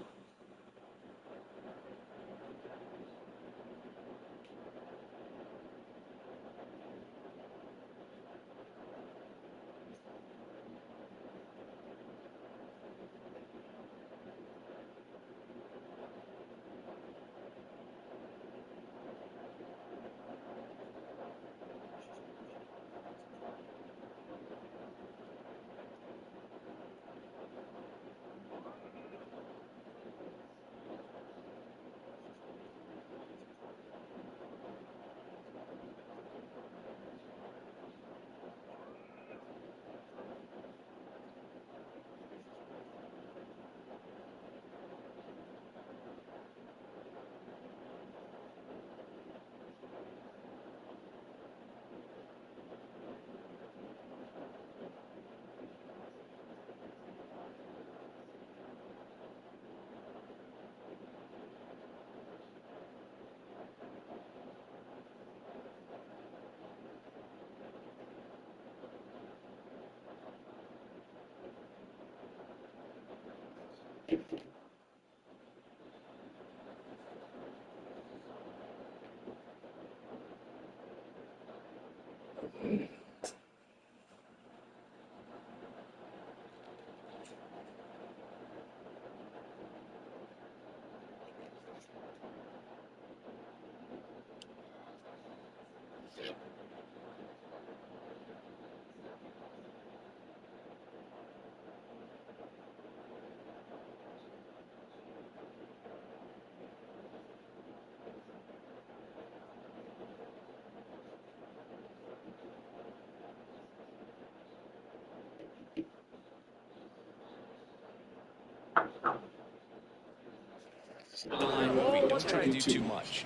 The line moving. Don't try to do too much.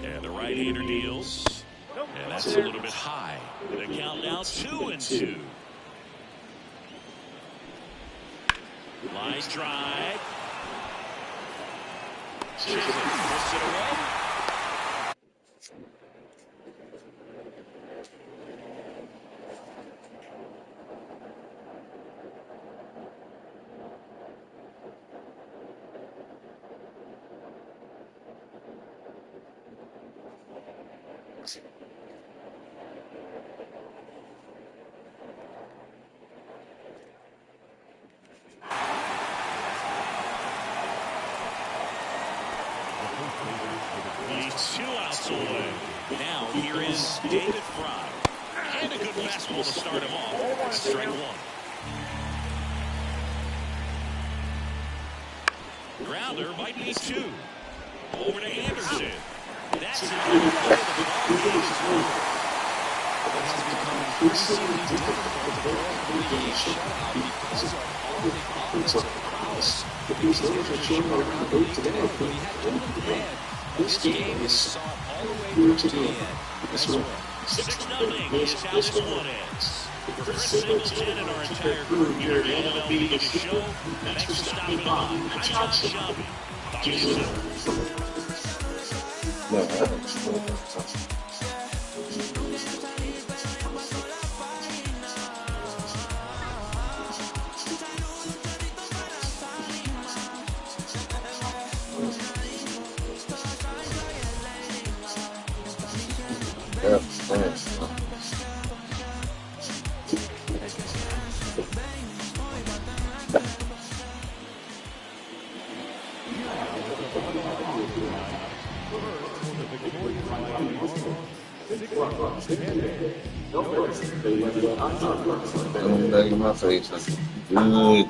And the right-hander deals. And that's a little bit high. The count now 2-2. Line drive. Chisholm puts it away. He's 2 outs away. Now here is David Fry. And a good fastball to start him off. That's strike one. Grounder might be 2. Over to Anderson. That's it. It has become increasingly difficult to throw a shutout because of all the offensive prowess. These guys are showing around the league today, but he had to look ahead. This game is sought all the way through to the end. Nice one. 6-0 is how this one ends. For Chris Singleton and our entire crew here at MLB The Show, thanks for stopping by. I'm John Shelby. Talk to you soon. No, I don't. Don't bag in my face. That's good.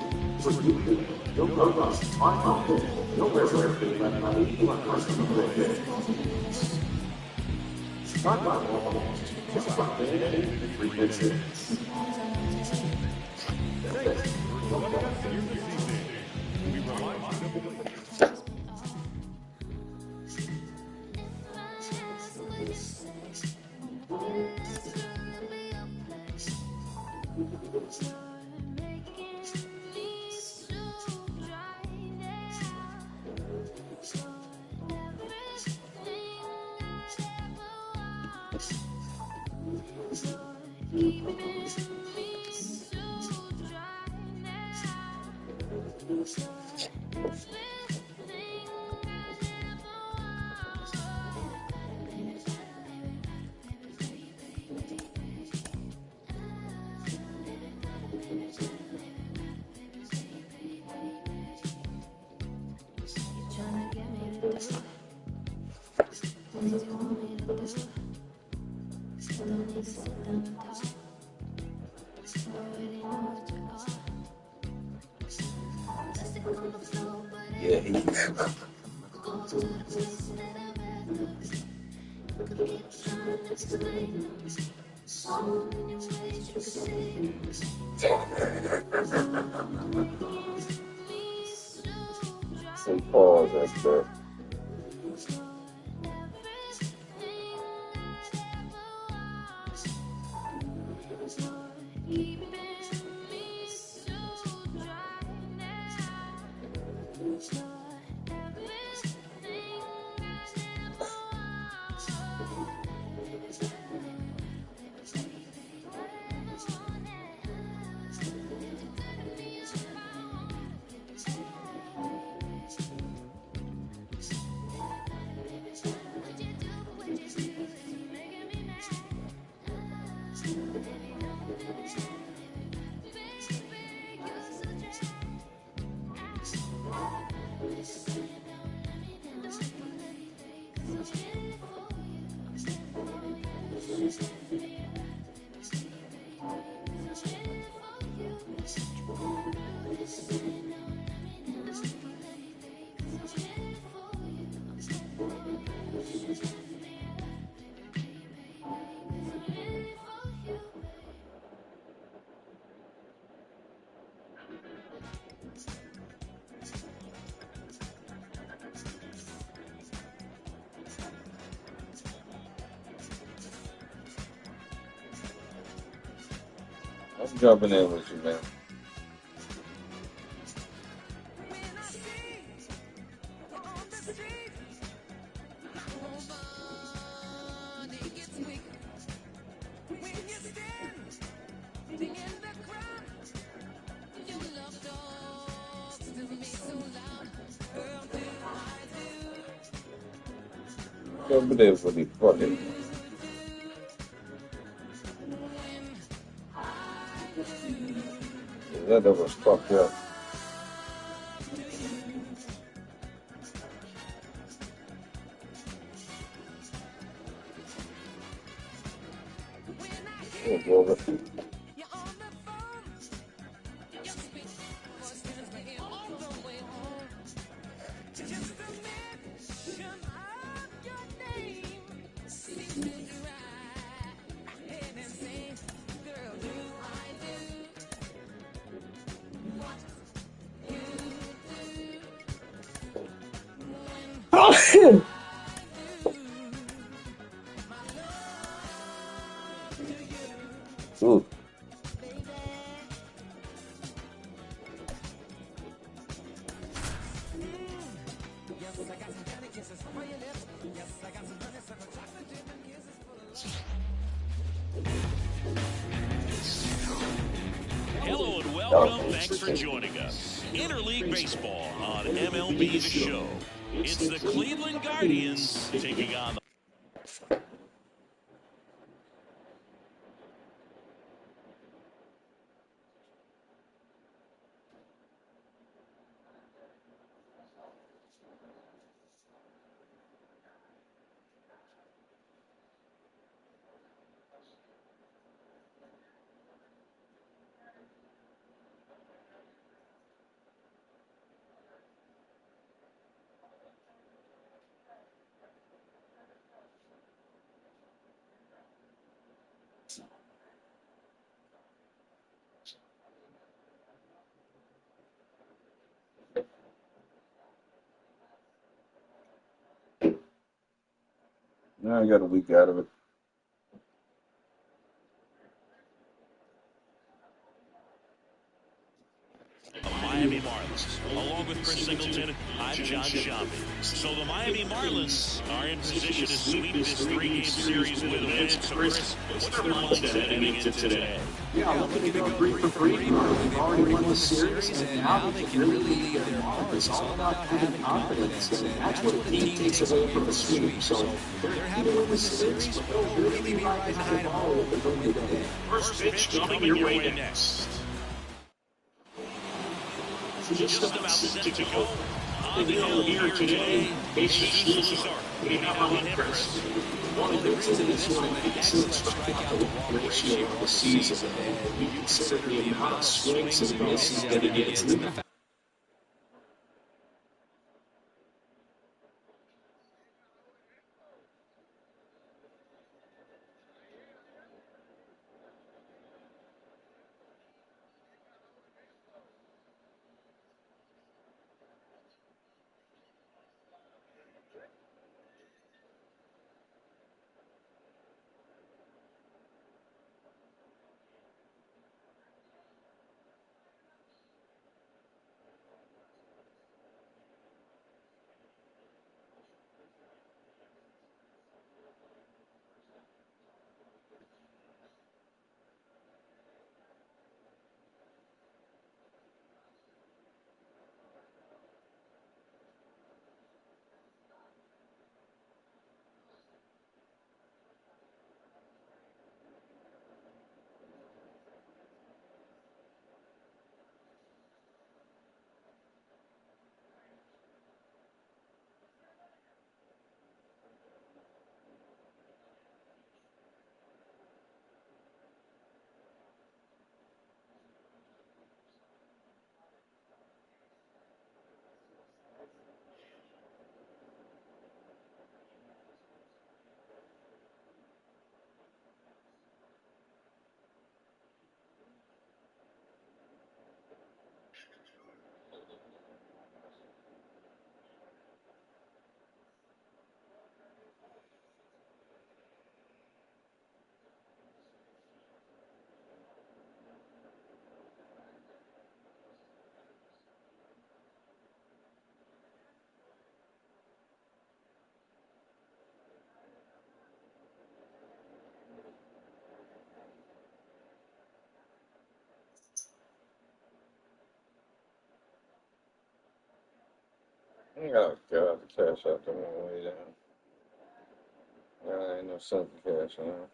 Yeah, he. Say pause right there. I'm jumping in with you, man. Jumping in for the fucking. That was fucked up. Oh, brother. Ooh. Hello and welcome. Thanks for joining us. Interleague Baseball on MLB The Show. It's the Cleveland Guardians taking on the... Now I got a week out of it. Miami Marlins. Along with Chris Singleton, I'm John Shambi. So the Miami Marlins are in position to sweep this 3-game series with a win. So Chris, what's their mindset heading into today? Yeah, looking to go 3 for 3. They've already won the series, and now they can really leave their mark. It's all about having confidence, and that's what a team takes away from a sweep. So they're happy to win the series, but they'll really be riding high to home with the win today. First pitch coming your way next. Just about set to go. On the hill here today, Jesus Lazar. We have on hit press. One of the reasons this one had excellent strikeout-to-walk ratio of the season, and you consider the amount of swings and misses that he gets. Oh, God, the cash out there on the way down. Ain't no simple cash, huh?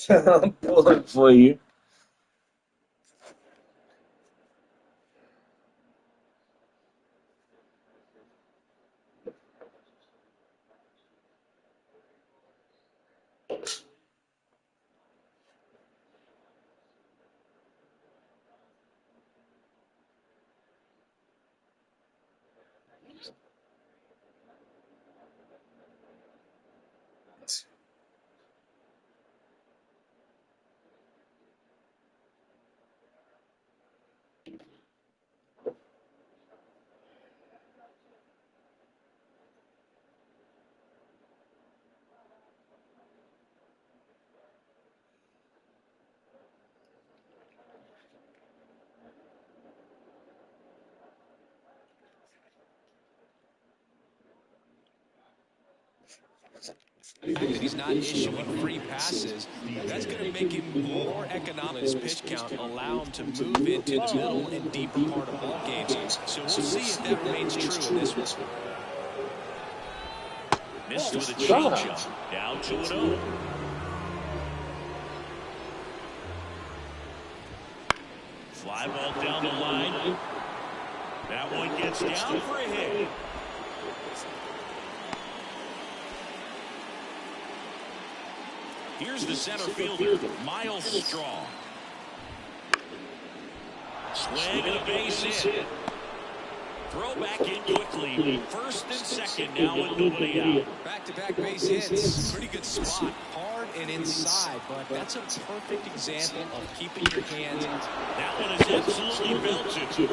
I'm pulling for you. That he's not issuing free passes, that's going to make him more economic. His pitch count allow him to move into the middle and deeper part of ball games. So we'll see if that remains true in this one. Missed with a changeup. Down 2-0. Fly ball down the line. That one gets down for a hit. Here's the center fielder, Miles Strong. Swing and a base hit. Throw back in quickly. First and second now with nobody out. Back-to-back base hits. Pretty good spot. Hard and inside, but that's a perfect example of keeping your hands. That one is absolutely belted.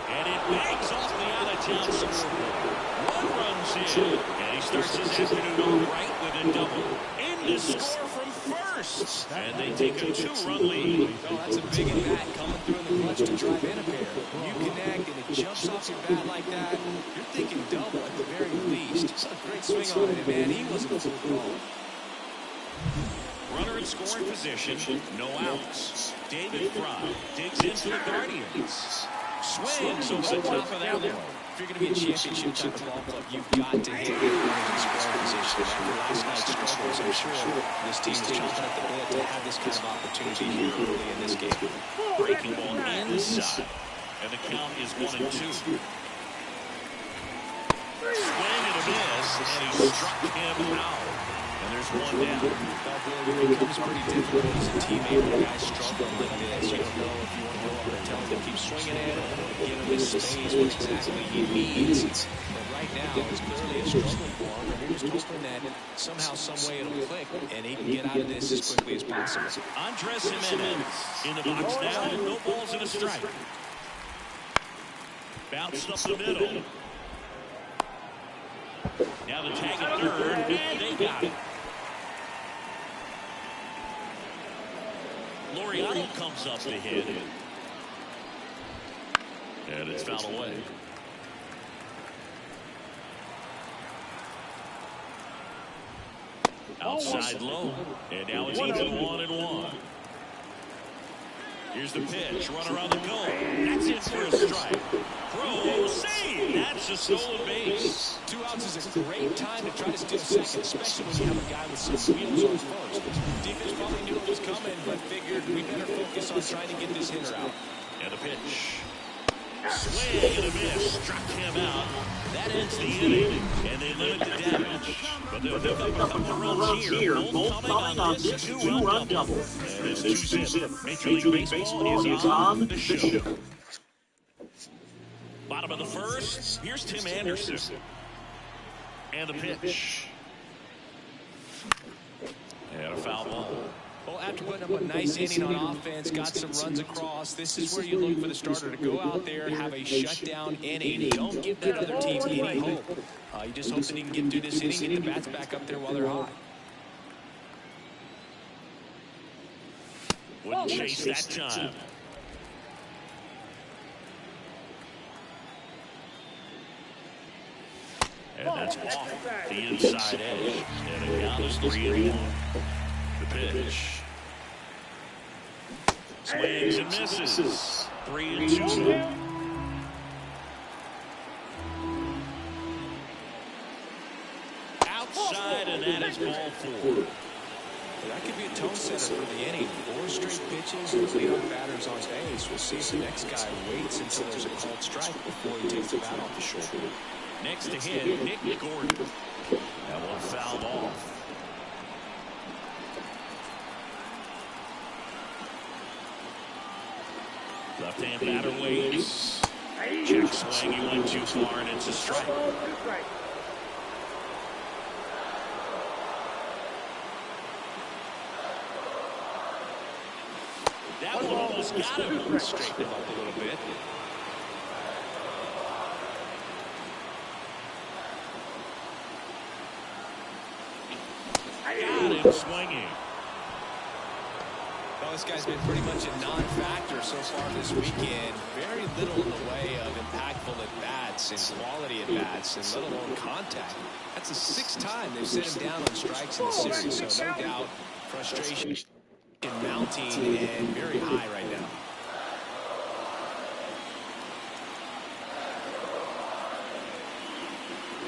And it bangs off the out-of-town scoreboard. One runs in. And he starts his afternoon off right with a double. In to score from first. And they take a 2-run lead. Oh, that's a big at-bat coming through in the clutch to drive in a pair. When you connect and it jumps off your bat like that, you're thinking double at the very least. It's a great swing on it, man. He wasn't fooled at all. Runner in scoring position. No outs. David Fry digs into the Guardians. Swings over the top of that one. If you're going to be a championship type of ball club, you've got to hit runners in scoring position. After last night's struggles, I'm sure this team is chomping at the bit to have this kind of opportunity here early in this game. Breaking ball inside. And the count is 1-2. Swing and a miss, and he struck him out. And there's one down. It becomes pretty difficult as a teammate when guys struggle like this. You don't know if you want to go over and tell him to keep swinging it or give him his space, what exactly he needs. But right now, it's clearly a struggle for him, and we're just hoping that somehow, some way it'll click, and he can get out of this as quickly as possible. Andres Jimenez in the box now, no balls and a strike. Bounced up the middle. Now the tag at third, and they got it. Laureano comes up to hit. And it's fouled away. Outside low. And now it's even 1-1. Here's the pitch. Runner on the go. That's it for a strike. Pro save. That's a stolen base. 2 outs is a great time to try to steal second, especially when you have a guy with some wheels on first. Defense probably knew it was coming, but figured we better focus on trying to get this hitter out. And a pitch. Swing and a miss. Struck him out. That ends the inning, and they limit the damage. But they'll pick up a couple runs here, both coming on this 2-run double. And it's 2-zip. Major League Baseball is on the show. Bottom of the first, here's Tim Anderson. And the pitch. And a foul ball. Well, after putting up a nice inning on offense, got some runs across, this is where you look for the starter to go out there, have a shutdown inning. Don't give that other team any hope. You just hope that he can get through this inning and get the bats back up there while they're hot. Wouldn't chase that time. And that's off the inside edge. And the count is 3-1. The pitch. Swings and misses. 3-2. Outside, and that is ball 4. That could be a tone setter for the inning. 4 straight pitches and leadoff batters on base. We'll see if the next guy waits until there's a called strike before he takes the bat off the shoulder. Next to hit, Nick Gordon. That one fouled off. Left-hand batter waits. Check swing, he went too far, and it's a strike. That one almost got him. Straighten him up a little bit. Got him swinging. Well, this guy's been pretty much a non-factor so far this weekend. Very little in the way of impactful at-bats and quality at-bats, and let alone contact. That's the 6th time they've set him down on strikes in the series, so no doubt frustration mounting and very high right now.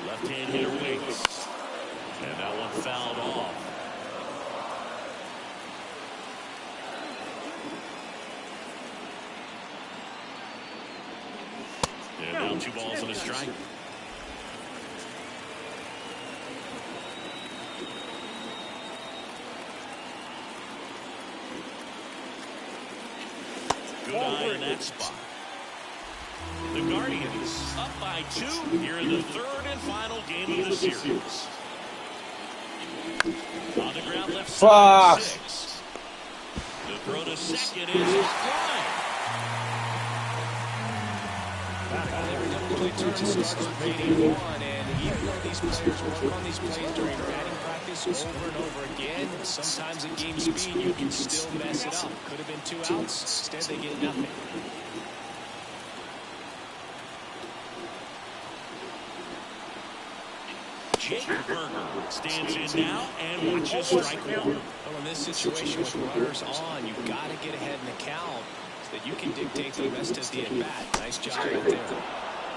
Left-hand hitter waits. And that one fouled off. And now 2 balls and a strike. Good eye in that spot. The Guardians up by 2 here in the third and final game of the series. On the ground left side, 6. The throw to second is offline. And even though these players work on these plays during batting practice over and over again, sometimes at game speed you can still mess it up. Could have been 2 outs. Instead they get nothing. Jake Burger stands in now and watches strike 1. Well, in this situation with runners on, you've got to get ahead in the count so that you can dictate the rest of the at-bat. Nice job right there.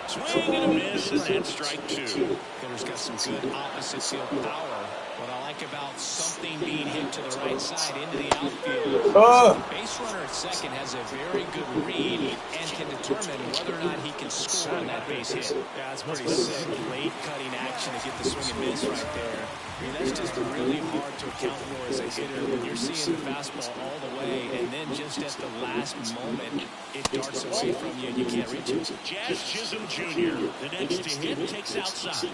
Swing and a miss, and that's strike 2. Hitter's got some good opposite field power. What I like about something being hit to the right side into the outfield, the base runner at second has a very good read and can determine whether or not he can score on that base hit. Yeah, that's pretty sick. Late cutting action to get the swing and miss right there. I mean, that's just really hard to account for as a hitter when you're seeing the fastball all the way, and then just at the last moment, it darts away from you and you can't reach it. Jazz Chisholm Jr., the next to hit, takes outside.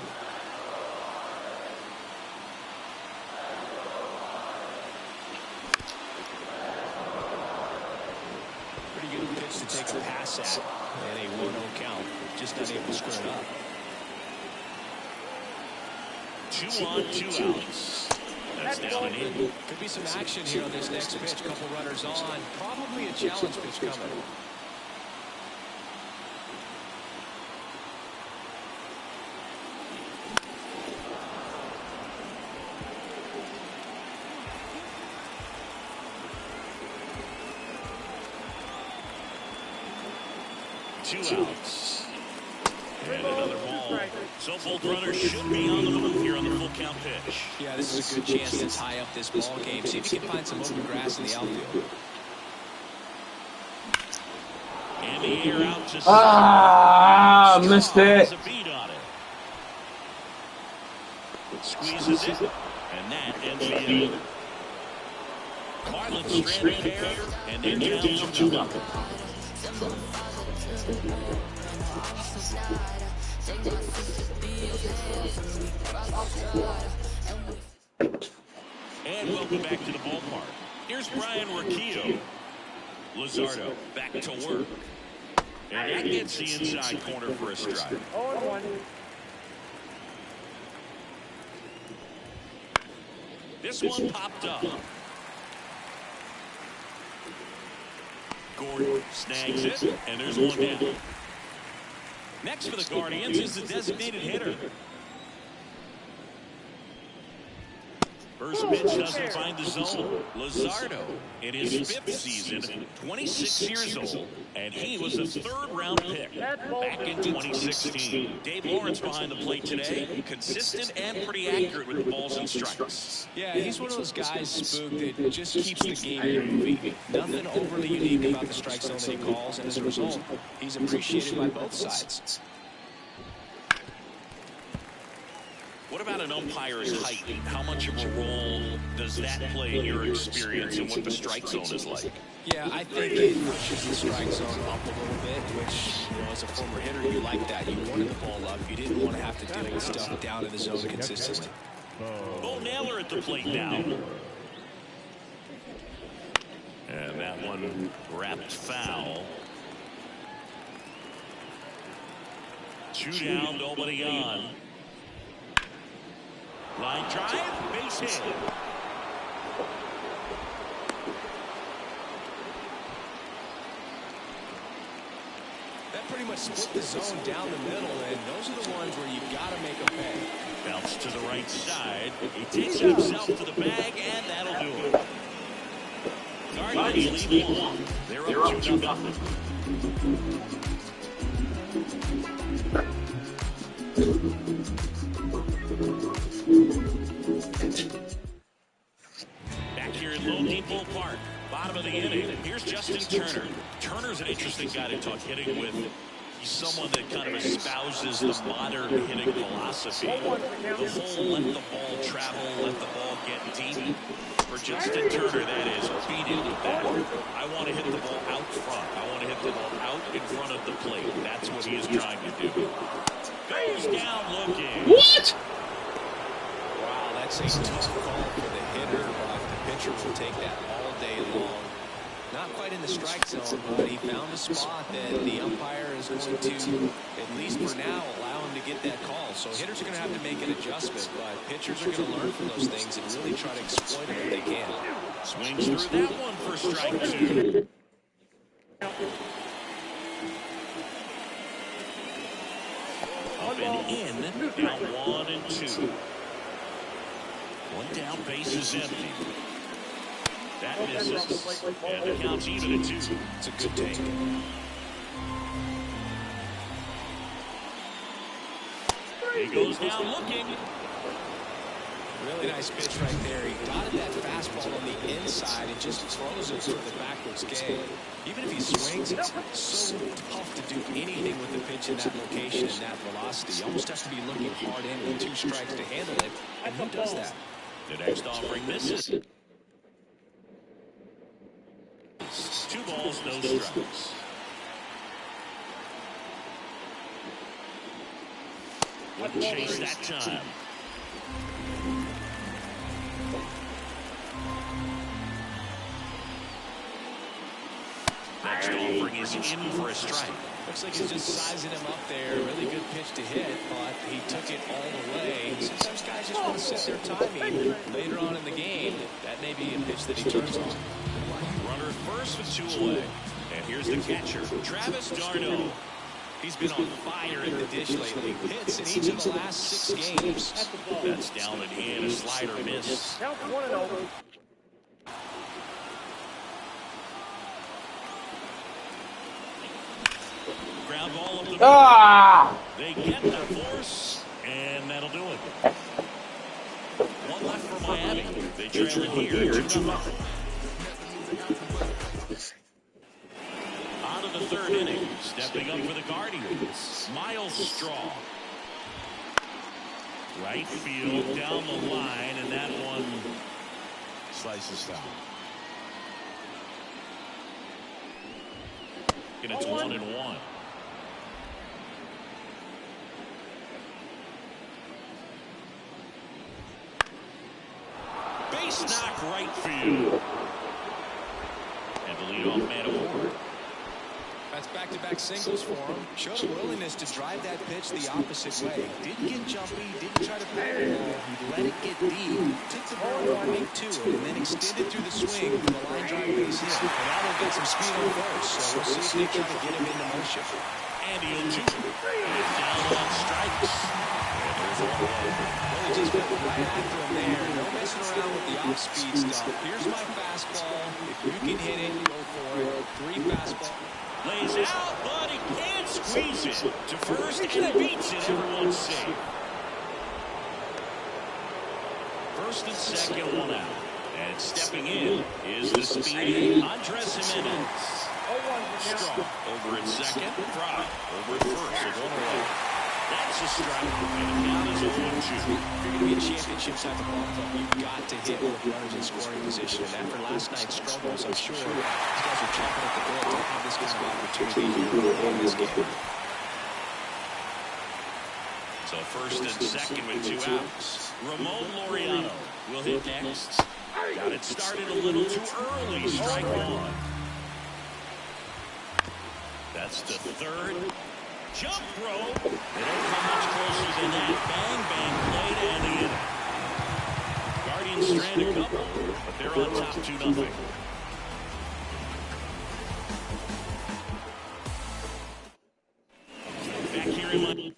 Pretty good pitch to take a pass at, and a 1-0 count. Just not able to square it up. 2 on, 2 outs. That's down and in. Could be some action here on this next pitch. Couple runners on. Probably a challenge pitch coming. Two outs. And another ball. So both runners should be on the move here on the full count pitch. Yeah, this is a good chance to tie up this ball game. See if you can find some open grass in the outfield. And the air out to missed it. A beat on it. Squeezes it, and that ends the inning. Marlins stranded pair, and they're down 2-0. And welcome back to the ballpark. Here's Brian Rocchio. Luzardo back to work. And that gets the inside corner for a strike. 0-1. This one popped up. Gordon snags it, and there's one down. Next for the Guardians is the designated hitter. First pitch doesn't find the zone. Luzardo in his 5th season, 26 years old, and he was a 3rd-round pick back in 2016. Dave Lawrence behind the plate today, consistent and pretty accurate with the balls and strikes. Yeah, he's one of those guys, Spook, that just keeps the game moving. Nothing overly unique about the strike zone that he calls, and as a result, he's appreciated by both sides. What about an umpire's height? How much of a role does that play in your experience and what the strike zone is like? Yeah, I think it pushes the strike zone up a little bit, which, you know, as a former hitter, you like that. You wanted the ball up. You didn't want to have to deal with stuff down in the zone consistently. Bo Naylor at the plate now. And that one wrapped foul. 2 down, nobody on. Line drive, base hit. That pretty much split the zone down the middle, and those are the ones where you've got to make them pay. Bounce to the right side. He takes it himself to the bag, and that'll do it. Guardians lead 1. They're up 2-0. Back here in Lone Depot Park, bottom of the inning. Here's Justin Turner. Turner's an interesting guy to talk hitting with. He's someone that kind of espouses the modern hitting philosophy. The whole let the ball travel, let the ball get deep. For Justin Turner, that is. Beat him with that. I want to hit the ball out front. I want to hit the ball out in front of the plate. That's what he is trying to do. Goes down looking. What? Wow, that's a tough call for the hitter, but the pitcher will take that all day long. Not quite in the strike zone, but he found a spot that the umpire is going to, at least for now, allow him to get that call. So hitters are going to have to make an adjustment, but pitchers are going to learn from those things and really try to exploit them if they can. Swings through that one for strike 2. Up and in, now 1-2. One down, base is empty. That misses, and the count's even at 2. It's a good take. He goes down looking. Really nice pitch right there. He got that fastball on the inside and just throws it through the backwards game. Even if he swings, it's so tough to do anything with the pitch in that location and that velocity. You almost have to be looking hard in with 2 strikes to handle it. And who does that? The next offering misses. 2 balls, no strikes. Wouldn't chase that time. Next offering is in for a strike. Looks like he's just sizing him up there. Really good pitch to hit, but he took it all the way. Sometimes guys just want to set their timing later on in the game. That may be a pitch that he turns on. Runner first with 2 away. And here's the catcher, Travis d'Arnaud. He's been on fire at the dish lately. Hits in each of the last 6 games. That's down and in, a slider miss. Count 1-0. Ground ball up the middle. They get the force, and that'll do it. 1 left for Miami. They trail it here 2-0. On to the 3rd inning. Stepping up for the Guardians, Miles Straw. Right field, down the line, and that one slices foul. And it's 1-1. Base knock right field. And the leadoff man aboard. That's back-to-back singles for him. Showed a willingness to drive that pitch the opposite way. Didn't get jumpy, didn't try to pull the ball. He let it get deep, took the ball right to it, and then extended through the swing for the line drive base hit. And now they'll get some speed on first, so we'll see if they try to get him into motion. And he'll shoot. And down on strikes. And there's 1-1. Well, he just went right after him there. No messing around with the off-speed stuff. Here's my fastball. If you can hit it, go for it. 3 fastball. Lays out, but he can't squeeze it to first, and he beats it. Everyone's safe. First and second, 1 out. And stepping in is the speedy Andres Jimenez. Strong over at second, Fry over at first, so 1 away. That's a strike, and the count is 0-2. If you're going to be a championship type of ball club, you've got to hit with runners in scoring position. And after last night's struggles, I'm sure these guys are chomping at the bit to have this kind of opportunity here in this game. So first and second with 2 outs. Ramon Laureano will hit next. Got it started a little too early. Strike 1. That's the 3rd. Jump throw. They don't come much closer than that. Bang, bang, played, and the inning. Guardians strand a couple, but they're on top 2-0. Back here in London.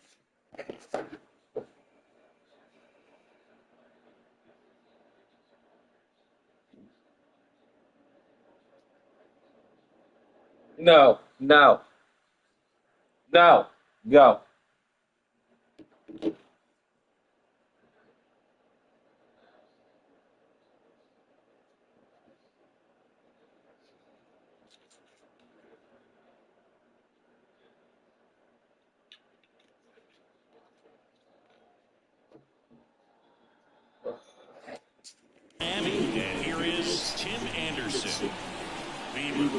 No, no. No, go. Miami, and here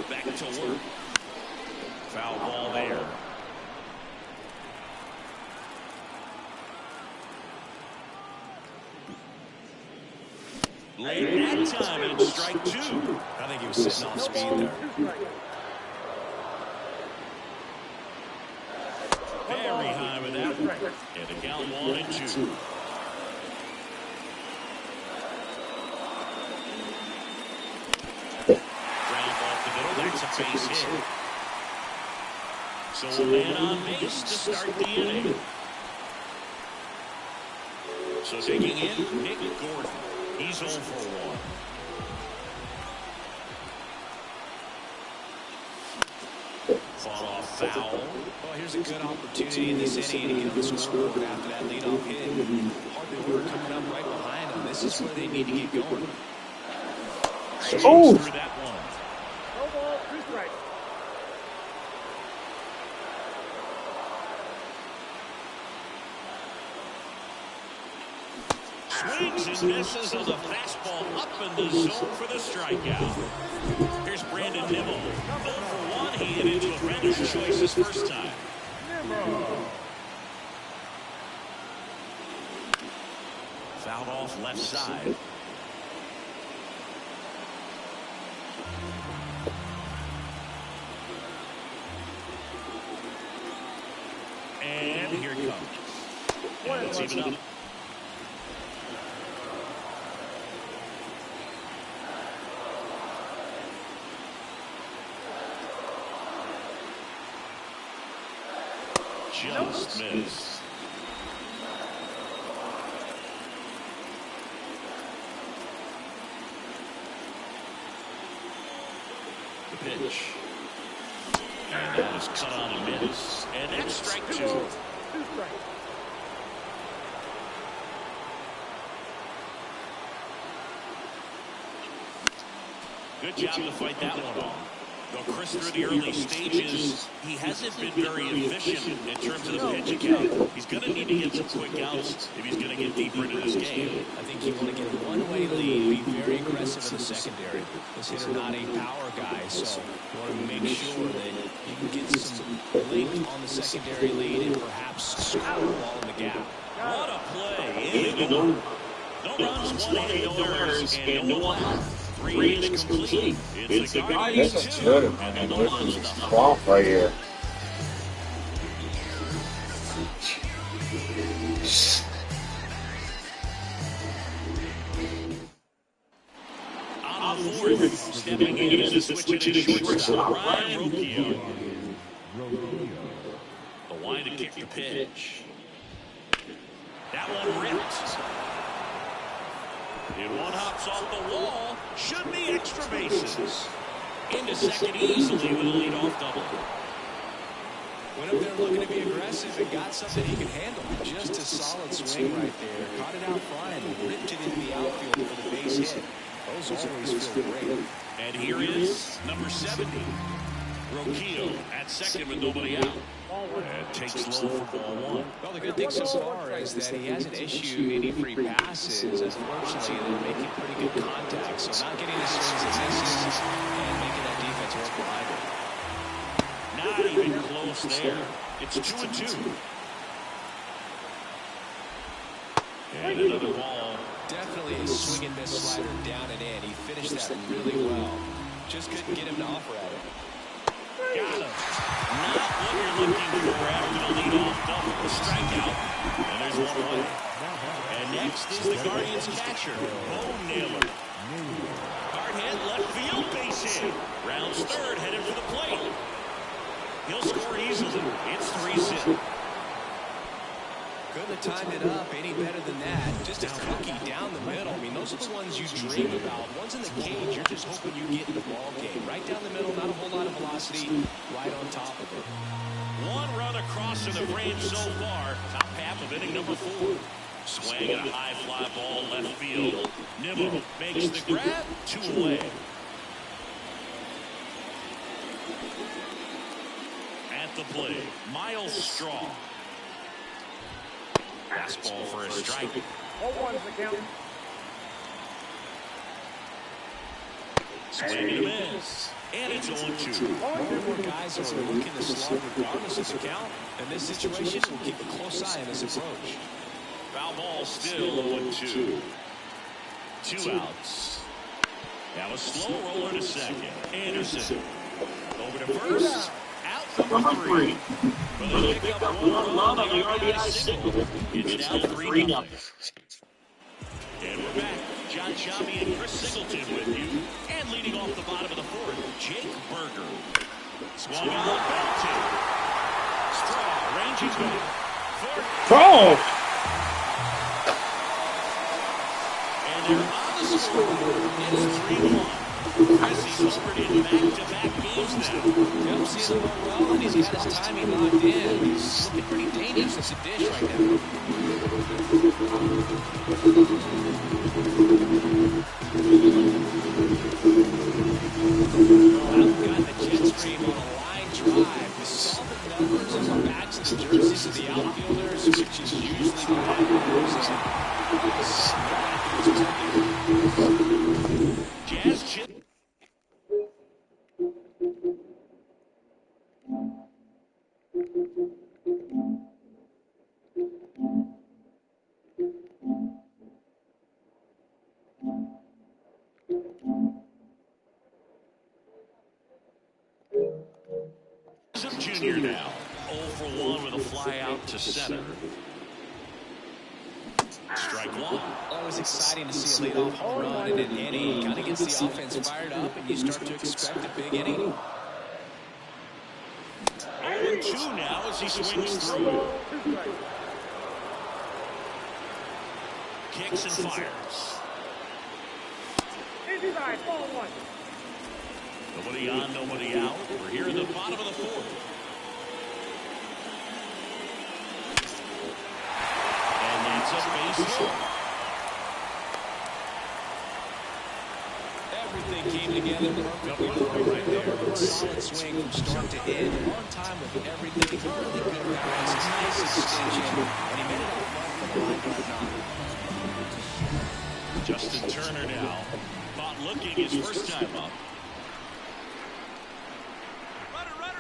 back to work. Foul ball there. Late that time, and it's strike 2. I think he was sitting off speed there. Very high with that one. And the count 1-2. Ground off the middle. That's a base hit. So a man on base to start the inning. So digging in, Nick Gordon. He's 0 for 1. Fought off foul. Well, here's a good opportunity in this inning to get on the scoreboard after that leadoff hit. Hardly order coming up right behind them. This is where they need to get going. Oh! Through that one. No ball, 2 strikes. Swings and misses on the fastball up in the zone for the strikeout. Here's Brandon Nimmo. 0 for 1. He hit into a bench choice his first time. Fouled off left side. And here it comes. And it's even up. Just missed. The pitch. And that is cut on and miss. And that's strike 2. 2 strikes. Good job to fight that one off. Though Chris, through the early stages, he hasn't been very efficient in terms of the pitch count. He's going to need to get some quick outs if he's going to get deeper into this game. I think you want to get a one-way lead, be very aggressive in the secondary. This hitter not a power guy, so you want to make sure that you can get some length on the secondary lead and perhaps score the ball in the gap. What a play. No runs, 1 hit, no errors, and no one. 3 innings complete. It's the Guardians 2. And the Marlins the Swamp right here. On the fourth, stepping in as a switch hitting shortstop, Ryan Rocchio. The line to kick the pitch. That one ripped. And one hops off the wall. Should be extra bases. Into second easily with a leadoff double. Went up there looking to be aggressive and got something he could handle. Just a solid swing right there. Caught it out front and ripped it into the outfield for the base hit. Those always feel great. And here is number 70. Rocchio at second with nobody out. And takes low for ball 1. Well, the good thing so far is that he hasn't issued any free passes. Unfortunately, they're making pretty good contact. So not getting the swings and misses and making that defense work behind it. Not even close there. It's 2-2. And another ball. Definitely a swing and miss slider down and in. He finished that really well. Just couldn't get him to offer at it. Got him. Not what you're looking for after the leadoff double. Strikeout. And there's one away. And next is the Guardians catcher, Bo Naylor. Hard hit, left field, base hit. Rounds third, headed for the plate. He'll score easily. It's 3-0. Couldn't have timed it up any better than that. Just a cookie down the middle. I mean, those are the ones you dream about. Ones in the cage, you're just hoping you get in the ball game. Right down the middle, not a whole lot of velocity, right on top of it. One run across in the frame so far. Top half of inning number 4. Swing at a high fly ball left field. Nimmo makes the grab. 2 away. At the plate, Miles Straw. Fastball for a strike. 0-1's the count. Swing and a miss. And it's 0-2. More and more guys are looking to slug regardless of the count. In this situation, we'll keep a close eye on this approach. Foul ball still 0-2. 2 outs. Now a slow roller to second. Anderson. Over to first. Out number 3. For the pickup of one run on the RBI single. It's now 3-0. And we're back. John Shammy and Chris Singleton with you. And leading off the bottom of the 4th, Jake Berger. Swung on, belted. Straw ranging back. Oh! And they're on the scoreboard. It's 3-1. Chris, he's homered in back-to-back games now. Yep, seeing the ball well, and he's got his timing locked in. He's looking pretty dangerous as a dish right now. I've got the jet stream on a line drive. We saw the numbers as a match the jerseys of the outfielders, which is usually the outfielders. Jazz chip. Junior now. 0 for 1 with a fly out to center. Strike 1. Always exciting to see a leadoff home run in an inning. Kind of gets the offense fired up, and you start to expect a big inning. 0-2 now as he swings through. Kicks and fires. Easy ride, ball 1. Nobody on, nobody out. We're here in the bottom of the 4th. And that's a base hit. Everything came together perfectly right there. Solid swing from start to end. On time with everything. Really good balance. Nice extension. And he made it out front for the line drive. Justin Turner now. Caught looking his first time up.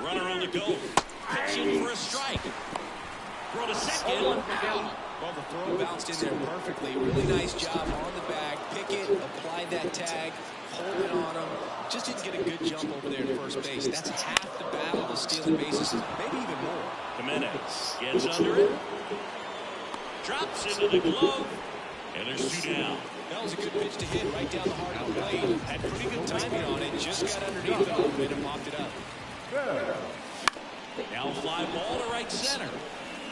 Runner on the go. Pitching for a strike. Throw to second. Well, the throw bounced in there perfectly. Really nice job on the bag. Pick it, apply that tag, hold it on him. Just didn't get a good jump over there at first base. That's half the battle of stealing bases, maybe even more. Jimenez gets under it. Drops into the glove. And there's 2 down. That was a good pitch to hit right down the heart of the plate. Had pretty good timing on it. Just got underneath the hoop and mopped it up. Now fly ball to right center.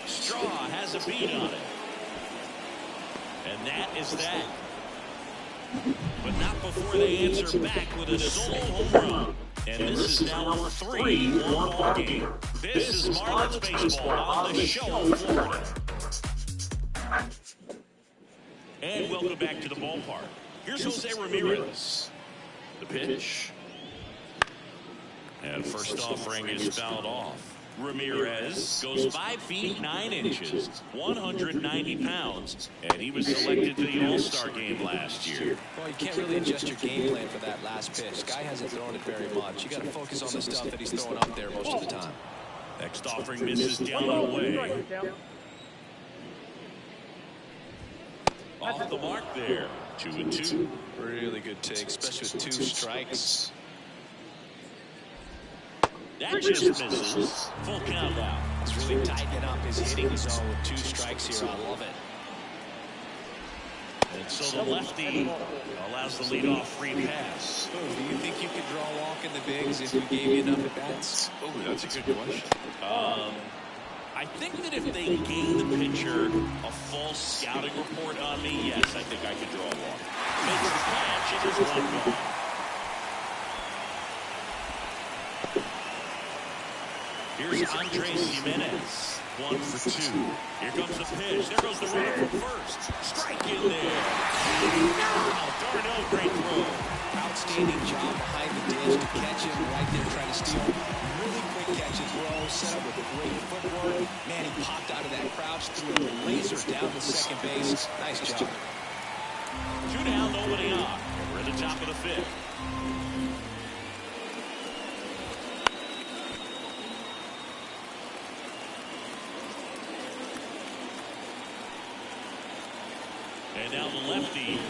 Straw has a beat on it. And that is that. But not before they answer back with a solo home run. And this is now a 3-1 ball game. This is Marlins baseball on the show, Florida. And welcome back to the ballpark. Here's Jose Ramirez. The pitch. And first offering is fouled off. Ramirez goes 5 feet 9 inches, 190 pounds, and he was selected to the All-Star game last year. Well, you can't really adjust your game plan for that last pitch. Guy hasn't thrown it very much. You got to focus on the stuff that he's throwing up there most of the time. Next offering misses down and away. Off the mark there. 2-2. Really good take, especially with 2 strikes. That just misses. Full count now. He's really tightening up his hitting zone with 2 strikes here. I love it. And so the lefty allows the leadoff free pass. Oh, do you think you could draw a walk in the bigs if we gave you enough at bats? Oh, that's a good question. I think that if they gave the pitcher a full scouting report on me, yes, I think I could draw a walk. Makes the catch, and there's 1 gone. Here's Andres Jimenez. 1 for 2. Here comes the pitch. There goes the runner from first. Strike in there. Darnell, great throw. Outstanding job behind the dish to catch him right there trying to steal. Really quick catch and throw. Set up with great footwork. Man, he popped out of that crouch, threw a laser down to second base. Nice job. 2 down, nobody on. We're at the top of the 5th. And now the lefty.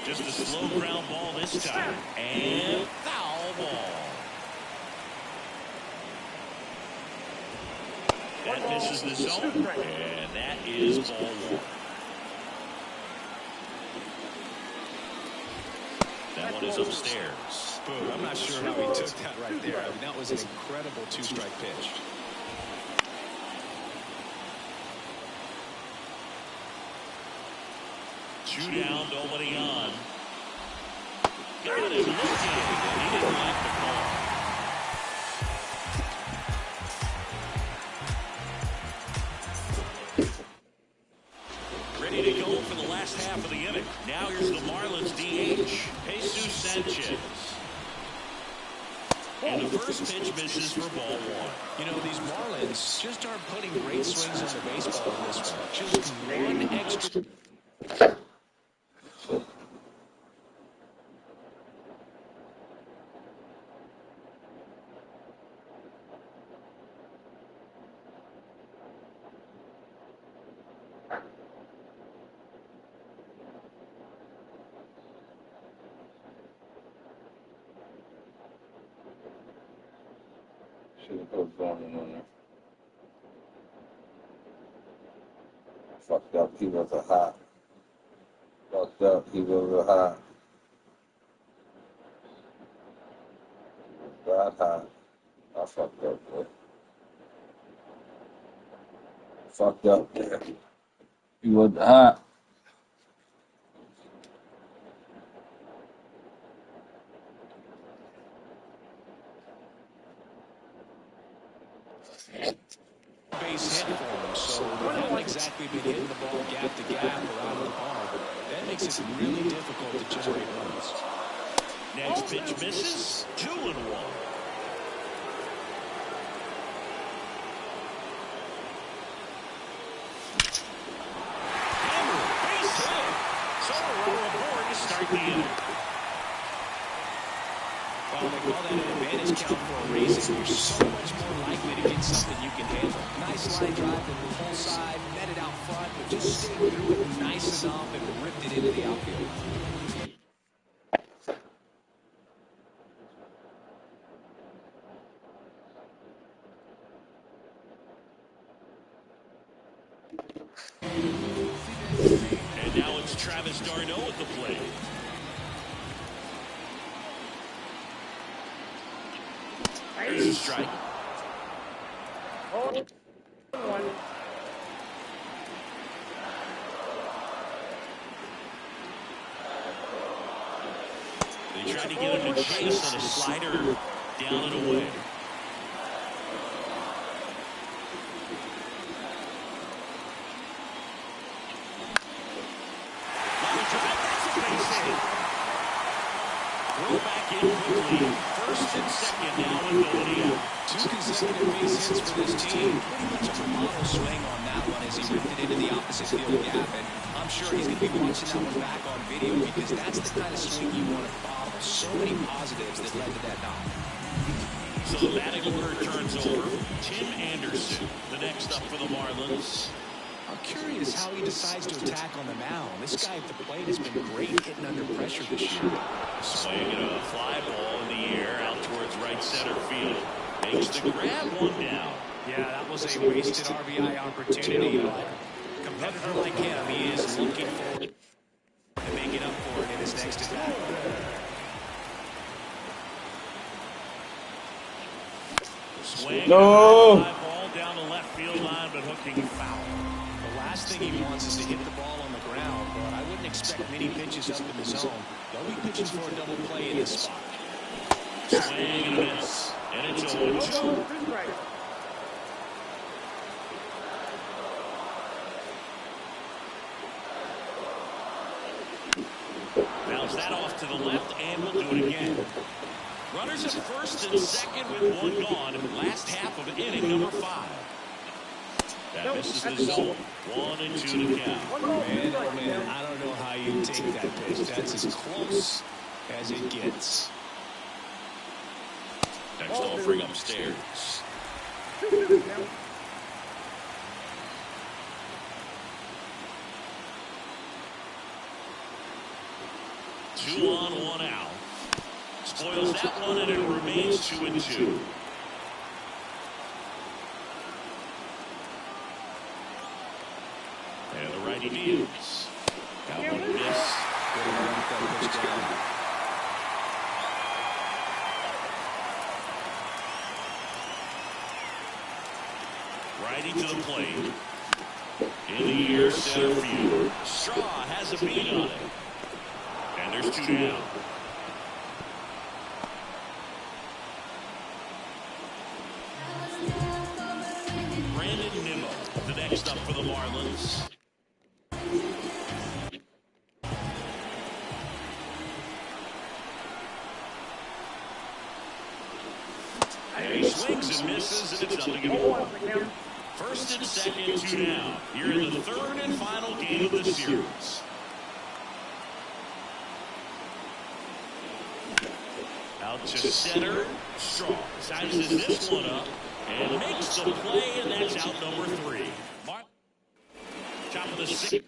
Just a slow ground ball this time. And foul ball. That misses the zone. And that is ball one. That one is upstairs. Boom. I'm not sure how he took that right there. I mean, that was an incredible two-strike pitch. Two down, nobody on. Got him looking, and he didn't like the call. Ready to go for the last half of the inning. Now here's the Marlins DH, Jesus Sanchez. And the first pitch misses for ball one. You know, these Marlins just aren't putting great swings on the baseball in this one. Just one extra. Should have put Gorman on there. Fucked up, he was a hot. Fucked up, he was a hot. He was that hot. I fucked up, boy. Fucked up there. He was hot. Base hit for him, so they haven't exactly been hitting the ball gap to gap or out of the park. That makes it really difficult to generate runs. Next pitch misses. 2-1. Hammer, base hit. So a runner aboard to start the inning. Well, they call that an advantage count for a reason. You're so much more likely to get something you can handle. Nice line drive to the full side, met it out front, but just stayed through it nice enough and ripped it into the outfield. And now it's Travis d'Arnaud at the plate. There's a strike. They tried to get him to chase on a slider down and away. Line drive, that's a base hit. Throw back in quickly. First and second now and nobody out. 2 consecutive base hits for this team. Pretty much a model swing on that one as he ripped it into the opposite field gap. And I'm sure he's going to be watching that one back on video because that's the kind of swing you want to follow. So many positives that led to that knock. So the batting order turns over. Tim Anderson, the next up for the Marlins. I'm curious how he decides to attack on the mound. This guy at the plate has been great hitting under pressure this year. Swinging a fly ball in the air out towards right center field. Makes the grab, one down. Yeah, that was a wasted RBI opportunity. But a competitor like him, he is looking forward to making up for it in his next attack. Swing. No! Fly ball down the left field line, but hooking foul. The last thing he wants is to hit the ball on the ground, but I wouldn't expect many pitches up in the zone. They'll be pitching for a double play in this spot. Swing and a miss. And it's 0-2. Bounce that off to the left, and we'll do it again. Runners at first and second with one gone. Last half of inning number 5. That misses the zone. 1-2 to count. Man, oh man, I don't know how you take that pitch. That's as close as it gets. Next offering upstairs. 2 on, 1 out. Spoils that one, and it remains 2-2. And the righty deals. That one miss. Righty to the plate. In the air, center field. Straw has a beat on it. And there's 2 down. Brandon Nimmo, the next up for the Marlins. And he swings and misses, and it's 0-1. First and second, 2 down. Here in the third and final game of the series. Out to center. Straw sizes this one up and makes the play, and that's out number 3. Top of the 6th.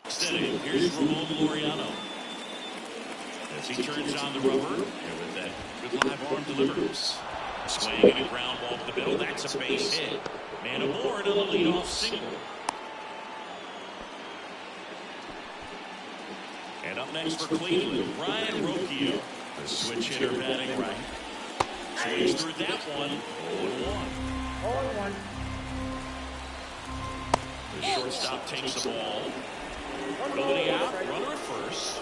Steady. Here's Ramon Laureano. As he turns on the rubber, and with that good live arm delivers. Swing and a ground ball to the middle. That's a base hit. Man aboard on the leadoff single. And up next for Cleveland, Ryan Rocchio, the switch hitter batting right. Swings through that one. 0-1. The shortstop takes the ball. Nobody out, runner at first.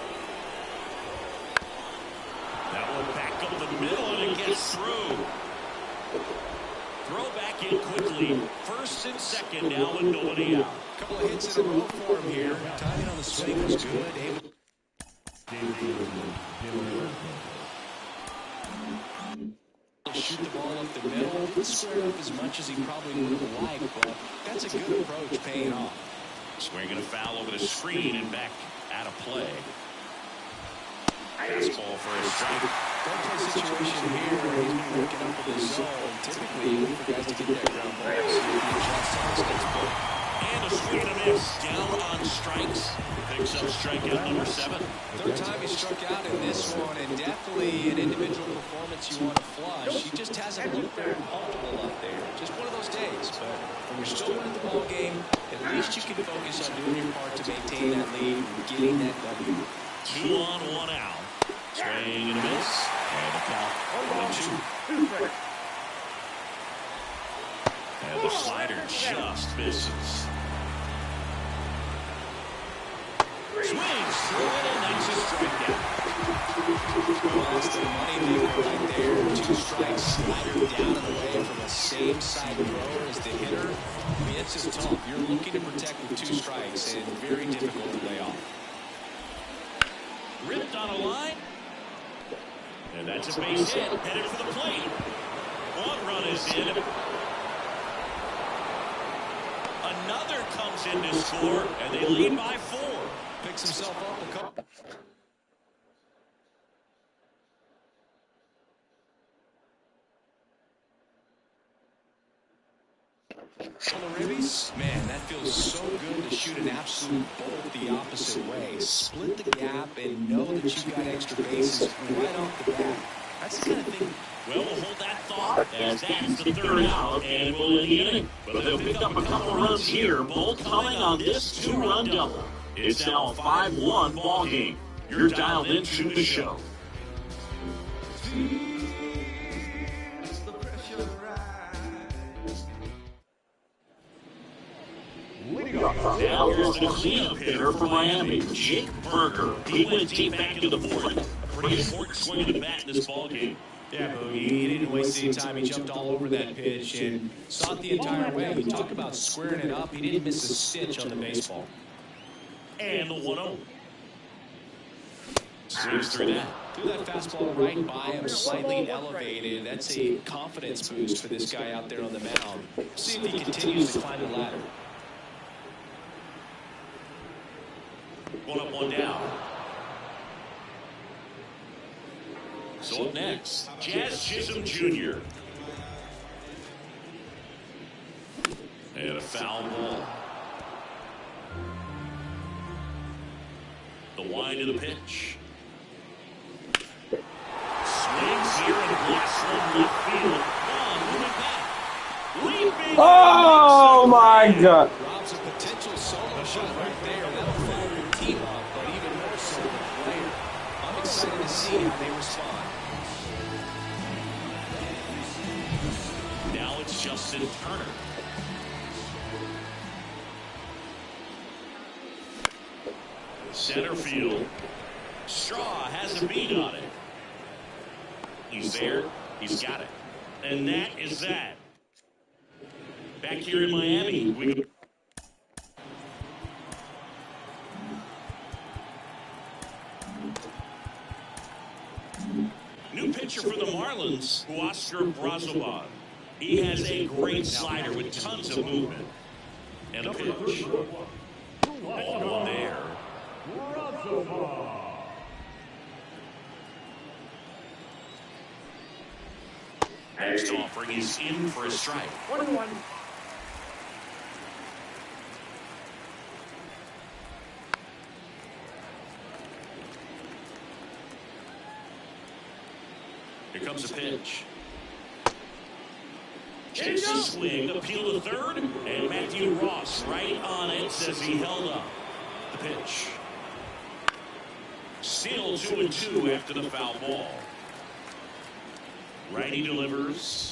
That one back up the middle, and it gets through. Throw back in quickly. First and second now with nobody out. Couple of hits in a row for him here. Timing on the swing was good. Shoot the ball up the middle. Didn't square up as much as he probably would have liked, but that's a good approach, paying off. Swinging a foul over the screen and back out of play. Fastball for a strike. Don't play situation here where he's been working up in the zone. Typically, you look for guys to get that ground ball. So he adjusts on his next play. And a swing and a miss. Down on strikes. Picks up strikeout number 7. Third time he struck out in this one, and definitely an individual performance you want to flush. He just hasn't looked very comfortable up there. Just one of those days. But when you're still winning the ball game, at least you can focus on doing your part to maintain that lead and getting that W. 2 on, 1 out. Swing and a miss. And the count 1-2. And the slider just misses. Swings through it, and that's a strikeout. Well, that's the money maker right there. 2 strikes, slider down and away from the same side thrower as the hitter. I mean, it's just tough. You're looking to protect with 2 strikes, and very difficult to lay off. Ripped on a line. And that's a base hit. Headed for the plate. 1 run is in. Another comes in to score, and they lead by 4. Picks himself up a couple. On the ribbies, man, that feels so good to shoot an absolute bolt the opposite way. Split the gap and know that you've got extra bases right off the bat. That's the kind of thing. Well, we'll hold that thought as that's the 3rd out, and we'll end the inning. But they'll pick up a couple runs here, both coming on this 2-run double. It's now a 5-1 ball game. You're dialed into the show. Now here's the cleanup hitter for Miami, Jake Berger. He went deep back into the 4th. Pretty important swing of the bat in this ball game. Yeah, Boogie, he didn't waste any time. He jumped all over that pitch and saw it the entire way. We talk about squaring it up. He didn't miss a stitch on the baseball. And the 1-0. Swings through that. Threw that fastball right by him, slightly elevated. That's a confidence boost for this guy out there on the mound. See if he continues to climb the ladder. 1 up, 1 down. So So up next, Jazz Chisholm Jr. And a foul ball. The wind of the pitch. Swings here and blocks one left field. Gone, moving back. Leaping. Oh my God! Rob's a potential solo shot right there. That'll fire your team up, but even more so the player. I'm excited to see how they respond. Now it's Justin Turner. Center field. Straw has a beat on it. He's there. He's got it. And that is that. Back here in Miami, we go. New pitcher for the Marlins, Oscar Brazoban. He has a great slider with tons of movement. And a pitch. Ball one there. Next offering is in for a strike. 1-1. Here comes a pitch. Checks the swing, appeal to third, and Matthew Ross right on it, says he held up. The pitch. Still 2-2 after the foul ball. Righty delivers.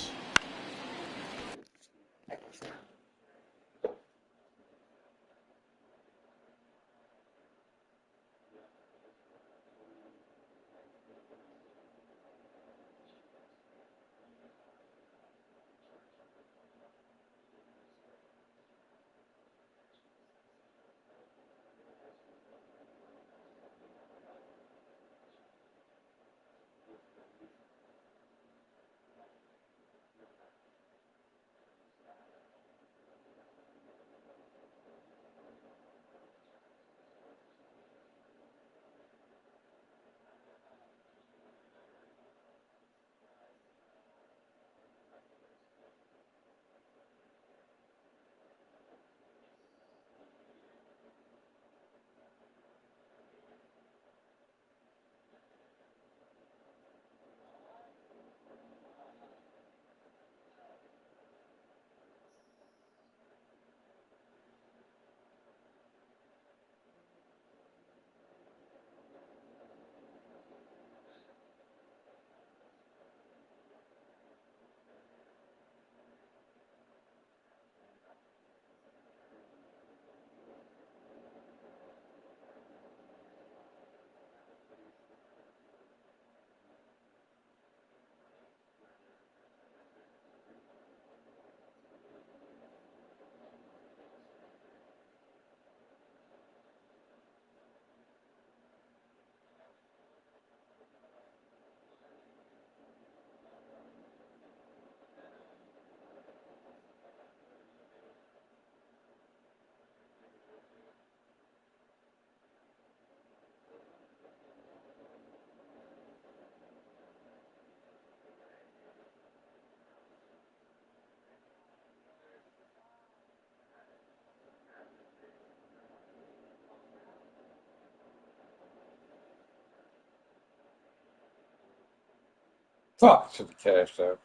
Fuck, should have cashed out.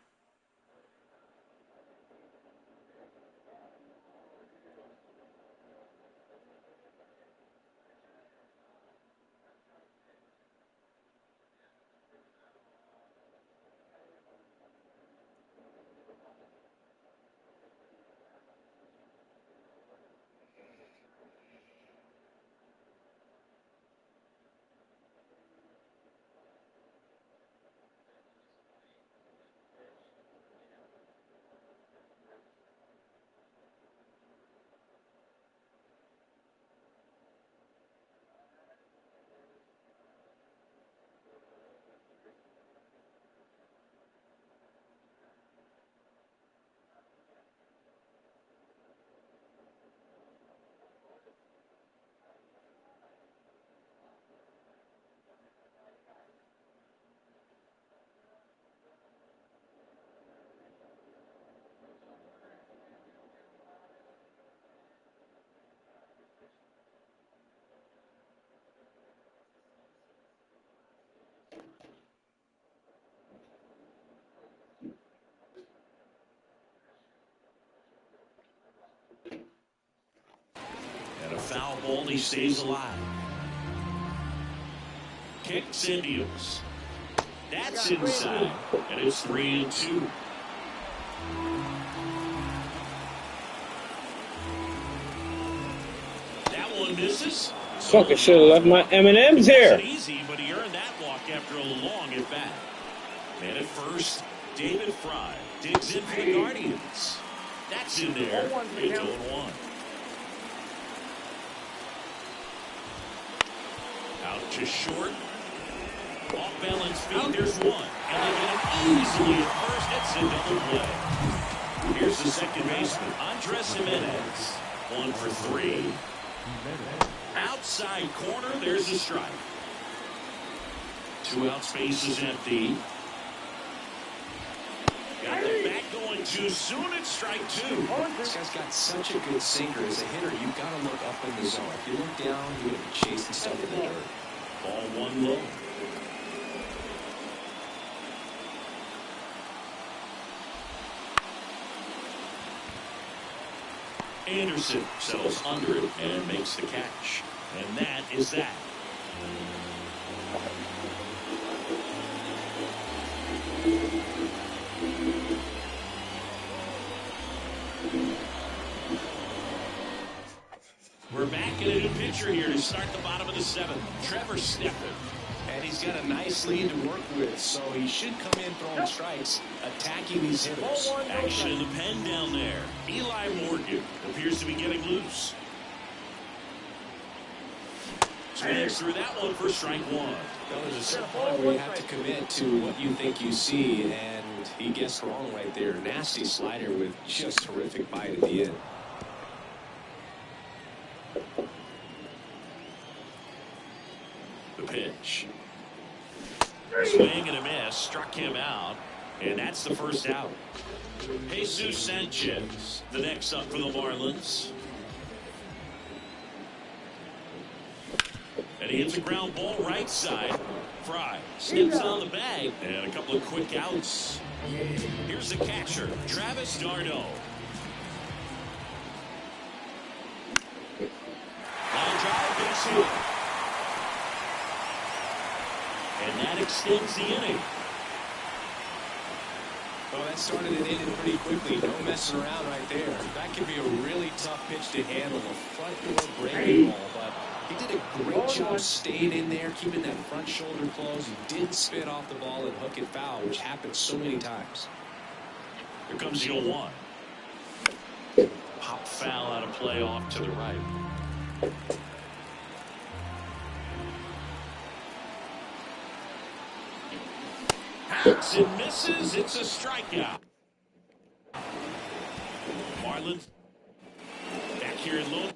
foul ball. He stays alive. Kicks and deals. That's inside, and it's 3-2. That one misses. Fuck, I should have left my M&M's here. It wasn't easy, but he earned that walk after a long at bat. And at first, David Fry digs in for the Guardians. That's in there. It's 0-1. Out to short. Off balance feet, there's one. And they get it easily at first. It's a double play. Here's the second baseman, Andres Jimenez. 1 for 3. Outside corner, there's a strike. 2 out, space is empty. Got the bat going too soon. It's strike 2. This guy's got such a good sinker. As a hitter, you've got to look up in the zone. If you look down, you're going to be chasing stuff in the dirt. Ball 1 low. Anderson settles under it and makes the catch. And that is that. We're back in a new pitcher here to start the bottom of the 7th. Trevor Stephan. And he's got a nice lead to work with, so he should come in throwing strikes, attacking these hitters. Action in the pen down there. Eli Morgan appears to be getting loose. Swings through that one for strike 1. Well, there's a certain point where you have to commit to what you think you see, and he guessed wrong right there. Nasty slider with just terrific bite at the end. The pitch. Swing and a miss. Struck him out. And that's the first out. Jesus Sanchez, the next up for the Marlins. And he hits a ground ball right side. Fry snips on the bag. And a couple of quick outs. Here's the catcher, Travis d'Arnaud. Line drive, base hit. And that extends the inning. Well, that started an inning pretty quickly. No messing around right there. That could be a really tough pitch to handle. A front door breaking ball, but he did a great job staying in there, keeping that front shoulder closed. He didn't spin off the ball and hook it foul, which happens so many times. Here comes the 0-1. Pop foul out of play off to the right. Hits and misses. It's a strikeout. Marlins back here in low.